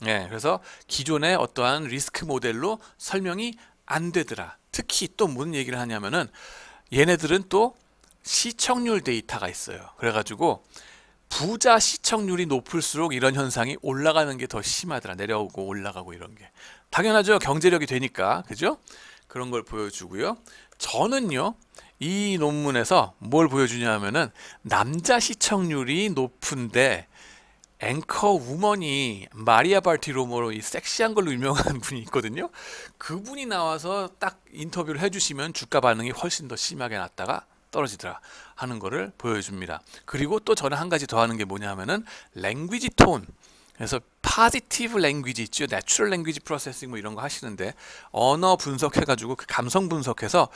[SPEAKER 1] 예, 그래서 기존의 어떠한 리스크 모델로 설명이 안 되더라. 특히 또 무슨 얘기를 하냐면은 얘네들은 또 시청률 데이터가 있어요. 그래가지고 부자 시청률이 높을수록 이런 현상이 올라가는 게 더 심하더라. 내려오고 올라가고 이런 게. 당연하죠. 경제력이 되니까. 그죠? 그런 걸 보여주고요. 저는요, 이 논문에서 뭘 보여주냐 하면은 남자 시청률이 높은데 앵커 우먼이 마리아 발티로모로 이 섹시한 걸로 유명한 분이 있거든요. 그분이 나와서 딱 인터뷰를 해주시면 주가 반응이 훨씬 더 심하게 났다가 떨어지더라 하는 거를 보여줍니다. 그리고 또 저는 한 가지 더 하는 게 뭐냐 하면은 랭귀지 톤, 그래서 파지티브 랭귀지 있죠. 내추럴 랭귀지 프로세싱 뭐 이런 거 하시는데 언어 분석해가지고 그 감성 분석해서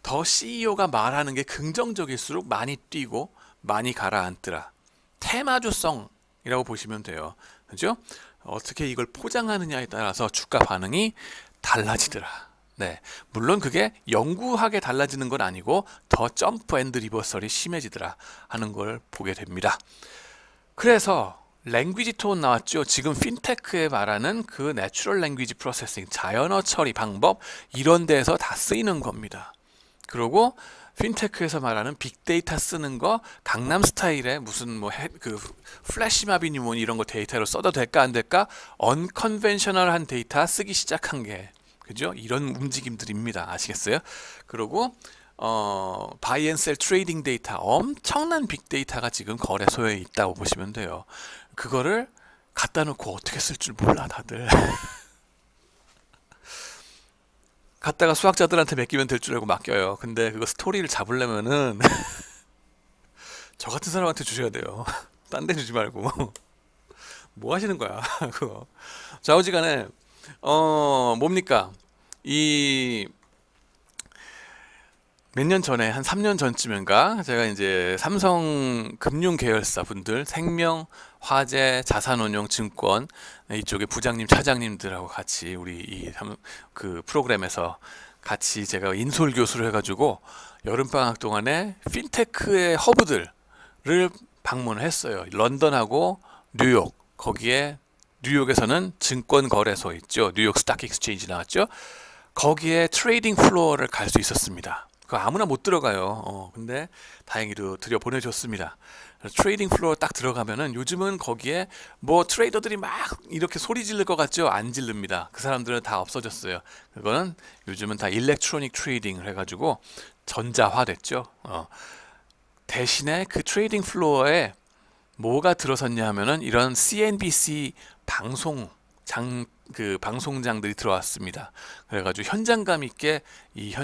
[SPEAKER 1] 더 CEO가 말하는 게 긍정적일수록 많이 뛰고 많이 가라앉더라. 테마주성이라고 보시면 돼요. 그죠? 어떻게 이걸 포장하느냐에 따라서 주가 반응이 달라지더라. 네, 물론 그게 영구하게 달라지는 건 아니고 더 점프 앤드 리버설이 심해지더라 하는 걸 보게 됩니다. 그래서 랭귀지 톤 나왔죠. 지금 핀테크에 말하는 그 내추럴 랭귀지 프로세싱, 자연어 처리 방법 이런 데에서 다 쓰이는 겁니다. 그리고 핀테크에서 말하는 빅데이터 쓰는 거 강남 스타일의 무슨 뭐 그 플래시마비니 뭐 이런 거 데이터로 써도 될까 안 될까? 언컨벤셔널한 데이터 쓰기 시작한 게, 그죠? 이런 움직임들입니다. 아시겠어요? 그리고 바이 앤 셀 트레이딩 데이터, 엄청난 빅데이터가 지금 거래소에 있다고 보시면 돼요. 그거를 갖다 놓고 어떻게 쓸 줄 몰라 다들. 갖다가 수학자들한테 맡기면 될 줄 알고 맡겨요. 근데 그거 스토리를 잡으려면은 저 같은 사람한테 주셔야 돼요. 딴 데 주지 말고. 뭐 하시는 거야 그거. 좌우지간에 뭡니까? 몇 년 전에, 한 3년 전쯤인가, 제가 이제 삼성 금융 계열사 분들, 생명, 화재, 자산운용, 증권 이쪽에 부장님, 차장님들하고 같이 우리 그 프로그램에서 같이 제가 인솔 교수를 해가지고 여름방학 동안에 핀테크의 허브들을 방문을 했어요. 런던하고 뉴욕, 거기에 뉴욕에서는 증권거래소 있죠. 뉴욕 스탁 익스체인지 나왔죠. 거기에 트레이딩 플로어를 갈 수 있었습니다. 그거 아무나 못 들어가요. 근데 다행히도 들여보내줬습니다. 트레이딩 플로어 딱 들어가면은 요즘은 거기에 뭐 트레이더들이 막 이렇게 소리 지를 것 같죠? 안 지릅니다. 그 사람들은 다 없어졌어요. 그거는 요즘은 다 일렉트로닉 트레이딩을 해가지고 전자화 됐죠. 대신에 그 트레이딩 플로어에 뭐가 들어섰냐 하면은 이런 CNBC 방송장들이 들어왔습니다. 그래가지고 현장감 있게 이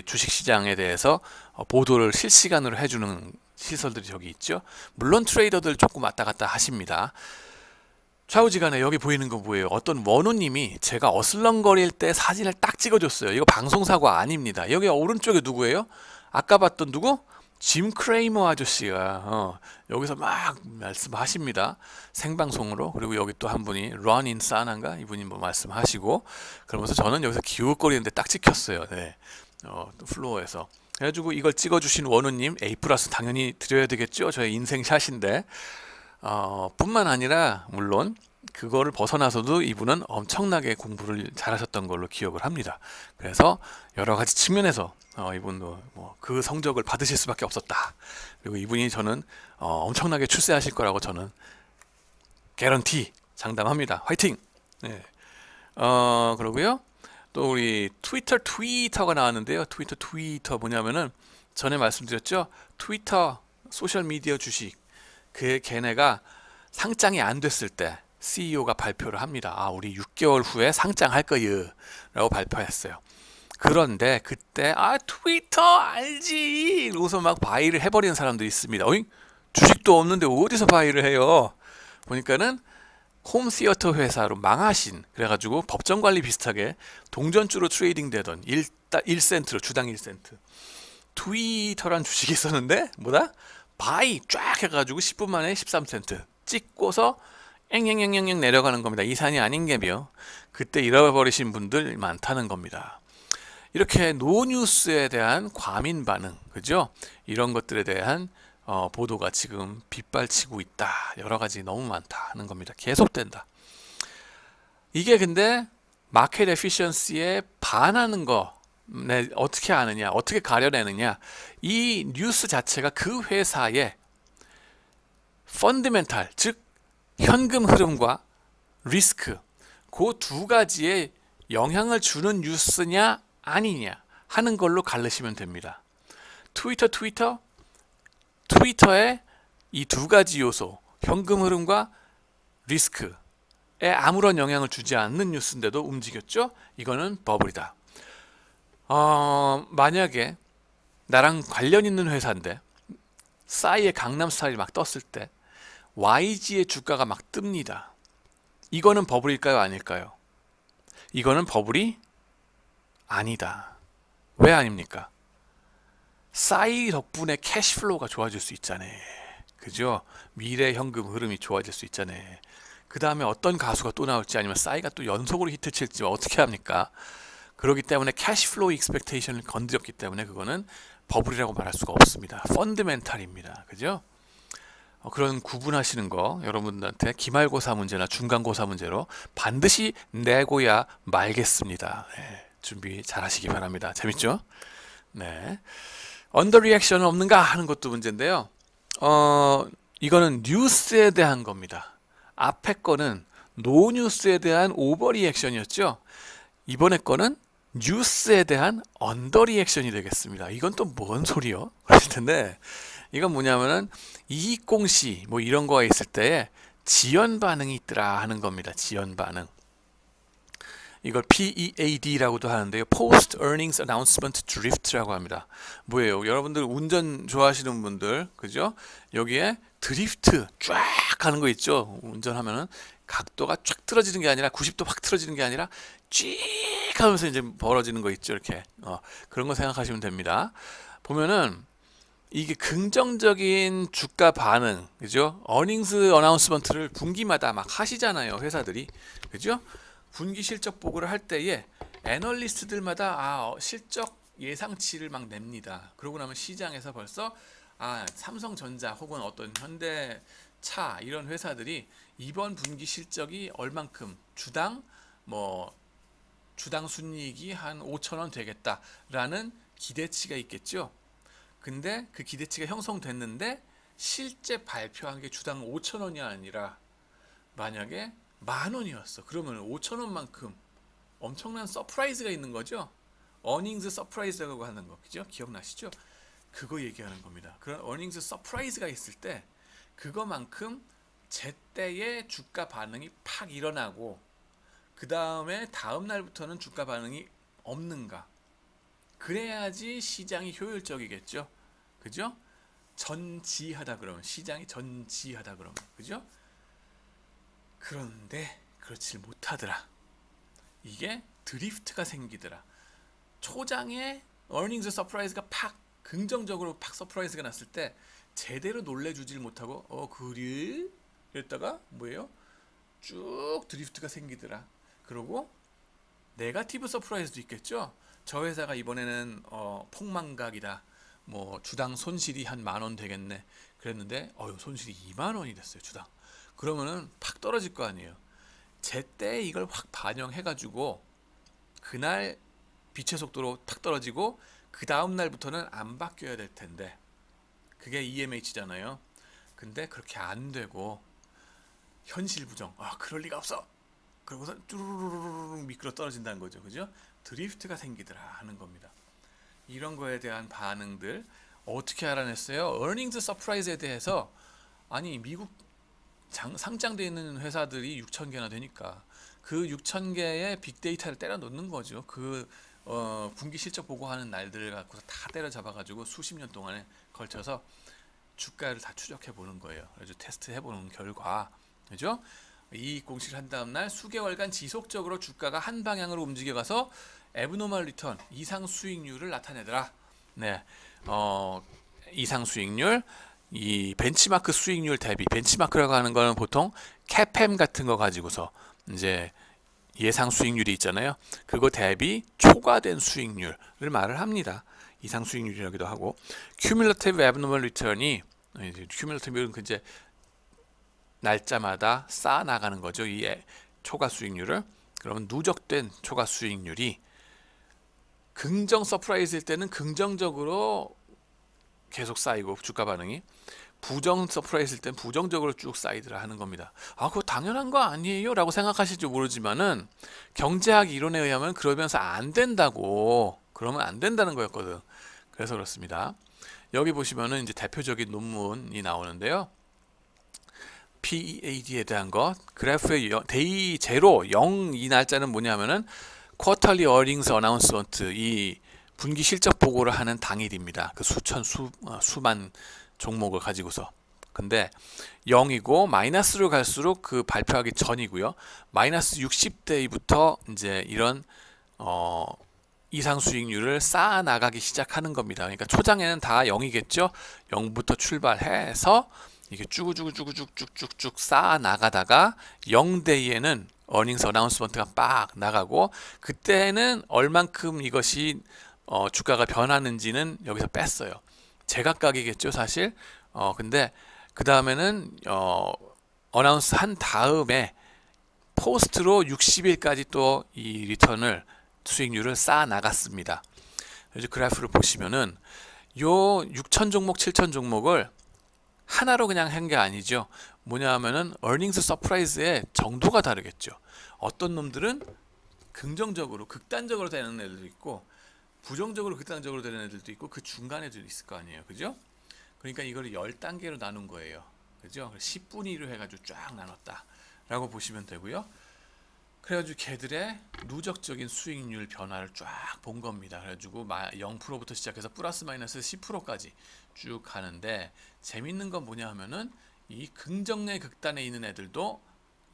[SPEAKER 1] 주식 시장에 대해서 보도를 실시간으로 해주는 시설들이 저기 있죠. 물론 트레이더들 조금 왔다 갔다 하십니다. 좌우지간에 여기 보이는 거 뭐예요? 어떤 원우님이 제가 어슬렁거릴 때 사진을 딱 찍어줬어요. 이거 방송사고 아닙니다. 여기 오른쪽에 누구예요? 아까 봤던 누구? 짐 크레이머 아저씨가 여기서 막 말씀하십니다. 생방송으로. 그리고 여기 또 한 분이 Run in Sananga 이분이 뭐 말씀하시고, 그러면서 저는 여기서 기웃거리는데 딱 찍혔어요. 네. 플로어에서. 그래가지고 이걸 찍어주신 원우님 A+ 당연히 드려야 되겠죠. 저의 인생샷인데 뿐만 아니라 물론 그거를 벗어나서도 이분은 엄청나게 공부를 잘하셨던 걸로 기억을 합니다. 그래서 여러 가지 측면에서 이분도 뭐 그 성적을 받으실 수밖에 없었다. 그리고 이분이 저는 엄청나게 출세하실 거라고 저는 개런티 장담합니다. 화이팅! 네. 그러고요. 또 우리 트위터가 나왔는데요. 트위터 뭐냐면은 전에 말씀드렸죠. 트위터 소셜미디어 주식 걔네가 상장이 안 됐을 때 CEO가 발표를 합니다. 우리 6개월 후에 상장할 거예요 라고 발표했어요. 그런데 그때 트위터 알지 이러고서 막 바이를 해버리는 사람도 있습니다. 어잉? 주식도 없는데 어디서 바이를 해요? 보니까는 홈시어터 회사로 망하신, 그래가지고 법정 관리 비슷하게 동전주로 트레이딩 되던 1센트로 주당 1센트 트위터란 주식이 있었는데 뭐다? 바이 쫙 해가지고 10분 만에 13센트 찍고서 앵앵앵앵 내려가는 겁니다. 이 산이 아닌 게며 그때 잃어버리신 분들 많다는 겁니다. 이렇게 노뉴스에 대한 과민 반응, 그죠? 이런 것들에 대한 보도가 지금 빗발치고 있다. 여러 가지 너무 많다 하는 겁니다. 계속된다. 이게 근데 마켓 에피션시에 반하는 거 어떻게 아느냐, 어떻게 가려내느냐, 이 뉴스 자체가 그 회사의 펀더멘탈, 즉 현금 흐름과 리스크, 그 두 가지에 영향을 주는 뉴스냐 아니냐 하는 걸로 가르시면 됩니다. 트위터의 이 두 가지 요소, 현금 흐름과 리스크에 아무런 영향을 주지 않는 뉴스인데도 움직였죠? 이거는 버블이다. 만약에 나랑 관련 있는 회사인데 싸이의 강남스타일이 막 떴을 때 YG의 주가가 막 뜹니다. 이거는 버블일까요? 아닐까요? 이거는 버블이 아니다. 왜 아닙니까? 싸이 덕분에 캐시플로우가 좋아질 수 있잖아요. 그죠? 미래 현금 흐름이 좋아질 수 있잖아요. 그 다음에 어떤 가수가 또 나올지, 아니면 싸이가 또 연속으로 히트 칠지 어떻게 합니까? 그렇기 때문에 캐시플로우 익스펙테이션을 건드렸기 때문에 그거는 버블이라고 말할 수가 없습니다. 펀드멘탈입니다. 그죠? 그런 구분하시는 거 여러분들한테 기말고사 문제나 중간고사 문제로 반드시 내고야 말겠습니다. 네, 준비 잘 하시기 바랍니다. 재밌죠? 네. 언더 리액션은 없는가 하는 것도 문제인데요. 이거는 뉴스에 대한 겁니다. 앞에 거는 노뉴스에 대한 오버 리액션이었죠. 이번에 거는 뉴스에 대한 언더 리액션이 되겠습니다. 이건 또 뭔 소리요? 그러실 텐데, 이건 뭐냐면은 이익 공시 뭐 이런 거가 있을 때에 지연 반응이 있더라 하는 겁니다. 지연 반응. 이걸 PEAD라고도 하는데요. Post Earnings Announcement Drift라고 합니다. 뭐예요? 여러분들 운전 좋아하시는 분들, 그죠? 여기에 드리프트 쫙 가는 거 있죠? 운전하면은 각도가 쫙 틀어지는 게 아니라 90도 확 틀어지는 게 아니라 쭉 하면서 이제 벌어지는 거 있죠? 이렇게. 그런 거 생각하시면 됩니다. 보면은 이게 긍정적인 주가 반응, 그죠? 어닝스 어나운스먼트를 분기마다 막 하시잖아요, 회사들이. 그죠? 분기 실적 보고를 할 때에 애널리스트들마다 실적 예상치를 막 냅니다. 그러고 나면 시장에서 벌써 삼성전자 혹은 어떤 현대차 이런 회사들이 이번 분기 실적이 얼만큼 주당 순이익이 한 5,000원 되겠다라는 기대치가 있겠죠. 근데 그 기대치가 형성됐는데 실제 발표한 게 주당 5,000원이 아니라 만약에 10,000원이었어. 그러면 5,000원만큼 엄청난 서프라이즈가 있는 거죠. 어닝스 서프라이즈라고 하는 거, 그죠? 기억나시죠? 그거 얘기하는 겁니다. 그런 어닝스 서프라이즈가 있을 때 그거만큼 제때의 주가 반응이 팍 일어나고 그 다음에 다음 날부터는 주가 반응이 없는가? 그래야지 시장이 효율적이겠죠. 그죠? 전지하다 그러면, 시장이 전지하다 그러면, 그죠? 그런데 그렇지 못하더라. 이게 드리프트가 생기더라. 초장에 어닝스 서프라이즈가 팍 긍정적으로 팍 서프라이즈가 났을 때 제대로 놀래주질 못하고 그래? 이랬다가 뭐예요? 쭉 드리프트가 생기더라. 그리고 네거티브 서프라이즈도 있겠죠. 저 회사가 이번에는 폭망각이다. 뭐 주당 손실이 한 10,000원 되겠네. 그랬는데 손실이 20,000원이 됐어요, 주당. 그러면은 팍 떨어질 거 아니에요. 제때 이걸 확 반영해가지고 그날 빛의 속도로 탁 떨어지고 그 다음 날부터는 안 바뀌어야 될 텐데, 그게 EMH잖아요. 근데 그렇게 안 되고 현실 부정, 그럴 리가 없어. 그러고서 쭈루루루루 미끄러 떨어진다는 거죠, 그죠? 드리프트가 생기더라 하는 겁니다. 이런 거에 대한 반응들 어떻게 알아냈어요? 어닝스 서프라이즈에 대해서 미국 상장되어 있는 회사들이 6,000개나 되니까 그 6,000개의 빅데이터를 때려 넣는 거죠. 그 분기 실적 보고하는 날들을 갖고서 다 때려잡아가지고 수십 년 동안에 걸쳐서 주가를 다 추적해 보는 거예요. 그래서 테스트 해보는 결과, 그죠? 이익 공시를 한 다음 날 수개월간 지속적으로 주가가 한 방향으로 움직여가서 애브노멀 리턴, 이상 수익률을 나타내더라. 네, 이상 수익률, 이 벤치마크 수익률 대비, 벤치마크라고 하는 거는 보통 CAPM 같은 거 가지고서 이제 예상 수익률이 있잖아요. 그거 대비 초과된 수익률을 말을 합니다. 이상 수익률이라기도 하고, Cumulative Abnormal Return이, Cumulative는 이제 날짜마다 쌓아 나가는 거죠. 이 초과 수익률을. 그러면 누적된 초과 수익률이 긍정 서프라이즈일 때는 긍정적으로 계속 쌓이고 주가 반응이, 부정 서프라이즈일 때는 부정적으로 쭉 쌓이더라 하는 겁니다. 아, 그거 당연한 거 아니에요? 라고 생각하실지 모르지만은 경제학 이론에 의하면 그러면서 안 된다고, 그러면 안 된다는 거였거든. 그래서 그렇습니다. 여기 보시면은 이제 대표적인 논문이 나오는데요. PEAD에 대한 것, 그래프의 데이 제로 0 이 날짜는 뭐냐면은 Quarterly Earnings Announcement, 이 분기 실적 보고를 하는 당일입니다. 그 수만 종목을 가지고서. 근데 0이고 마이너스로 갈수록 그 발표하기 전이고요. 마이너스 60대부터 이제 이런 이상 수익률을 쌓아 나가기 시작하는 겁니다. 그러니까 초장에는 다 0이겠죠. 0부터 출발해서 이게 쭉쭉쭉쭉쭉쭉 쌓아 나가다가 0대에는 어닝스 어나운스먼트가 빡 나가고, 그때는 얼만큼 이것이 주가가 변하는지는 여기서 뺐어요. 제각각이겠죠, 사실. 근데 그 다음에는 어나운스 한 다음에 포스트로 60일까지 또 이 리턴을, 수익률을 쌓아 나갔습니다. 그래서 그래프를 보시면은 요 6천 종목, 7천 종목을 하나로 그냥 한 게 아니죠. 뭐냐 하면은 earnings surprise의 정도가 다르겠죠. 어떤 놈들은 긍정적으로, 극단적으로 되는 애들도 있고, 부정적으로, 극단적으로 되는 애들도 있고, 그 중간에도 있을 거 아니에요. 그죠? 그러니까 이거를 10단계로 나눈 거예요. 그죠? 10분의 1로 해가지고 쫙 나눴다 라고 보시면 되고요. 그래가지고 걔들의 누적적인 수익률 변화를 쫙 본 겁니다. 그래가지고 0%부터 시작해서 플러스 마이너스 10%까지 쭉 가는데, 재밌는 건 뭐냐 하면은 이 긍정의 극단에 있는 애들도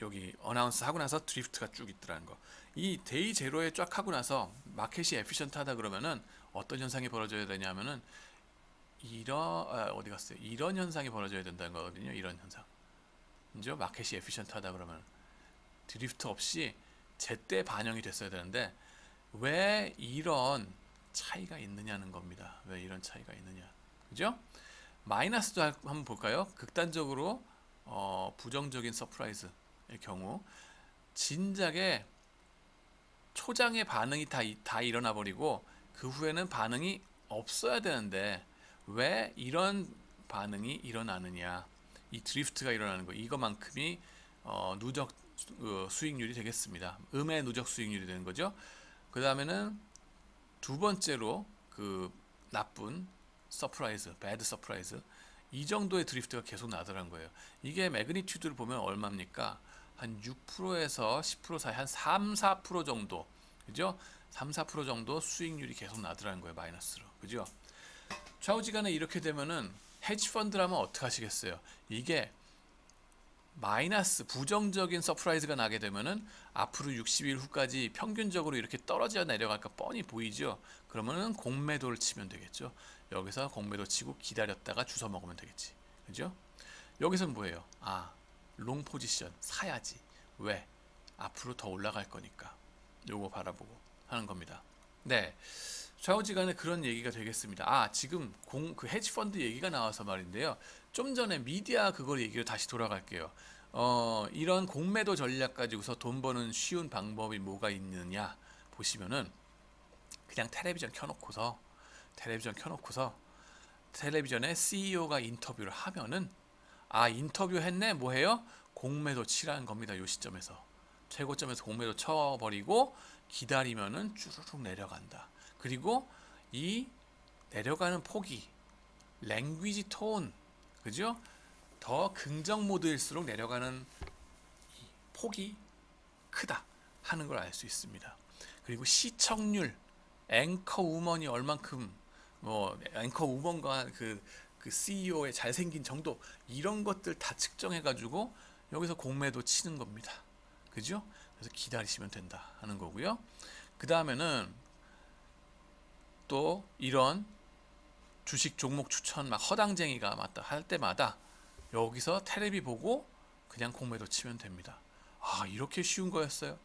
[SPEAKER 1] 여기 어나운스 하고 나서 드리프트가 쭉 있더라는 거. 이 데이 제로에 쫙 하고 나서 마켓이 에피션트하다 그러면은 어떤 현상이 벌어져야 되냐면은 어디 갔어요? 이런 현상이 벌어져야 된다는 거거든요. 이런 현상. 그죠? 마켓이 에피션트하다 그러면 드리프트 없이 제때 반영이 됐어야 되는데, 왜 이런 차이가 있느냐는 겁니다. 왜 이런 차이가 있느냐. 그죠? 마이너스도 한번 볼까요? 극단적으로 부정적인 서프라이즈의 경우 진작에 초장의 반응이 다 일어나 버리고 그 후에는 반응이 없어야 되는데 왜 이런 반응이 일어나느냐. 이 드리프트가 일어나는 거, 이거만큼이 누적 수익률이 되겠습니다. 음의 누적 수익률이 되는 거죠. 그 다음에는 두 번째로 그 나쁜 서프라이즈, 배드 서프라이즈, 이 정도의 드리프트가 계속 나더란 거예요. 이게 매그니튜드를 보면 얼마입니까? 한 6%에서 10% 사이, 한 3, 4% 정도, 그죠? 3, 4% 정도 수익률이 계속 나더라는 거예요. 마이너스로, 그죠? 좌우지간에 이렇게 되면은 헤지펀드라면 어떻게 하시겠어요? 이게 마이너스, 부정적인 서프라이즈가 나게 되면은 앞으로 60일 후까지 평균적으로 이렇게 떨어져 내려갈까 뻔히 보이죠. 그러면은 공매도를 치면 되겠죠. 여기서 공매도 치고 기다렸다가 주워 먹으면 되겠지. 그죠? 여기서는 뭐예요? 롱 포지션 사야지. 왜? 앞으로 더 올라갈 거니까. 요거 바라보고 하는 겁니다. 네. 좌우지간에 그런 얘기가 되겠습니다. 지금 그 헤지펀드 얘기가 나와서 말인데요. 좀 전에 미디어 그걸 얘기로 다시 돌아갈게요. 이런 공매도 전략 가지고서 돈 버는 쉬운 방법이 뭐가 있느냐 보시면은, 그냥 텔레비전 켜놓고서 텔레비전에 CEO가 인터뷰를 하면은 인터뷰 했네, 뭐해요? 공매도 치라는 겁니다. 요 시점에서 최고점에서 공매도 쳐버리고 기다리면은 쭈르륵 내려간다. 그리고 이 내려가는 폭이 랭귀지 톤, 그죠? 더 긍정 모드일수록 내려가는 폭이 크다 하는 걸 알 수 있습니다. 그리고 시청률, 앵커 우먼이 얼만큼 뭐 앵커 우먼과 그 CEO의 잘생긴 정도 이런 것들 다 측정해 가지고 여기서 공매도 치는 겁니다. 그죠? 그래서 기다리시면 된다 하는 거고요. 그 다음에는 또 이런 주식 종목 추천 막 허당쟁이가 맞다 할 때마다 여기서 테레비 보고 그냥 공매도 치면 됩니다. 아, 이렇게 쉬운 거였어요.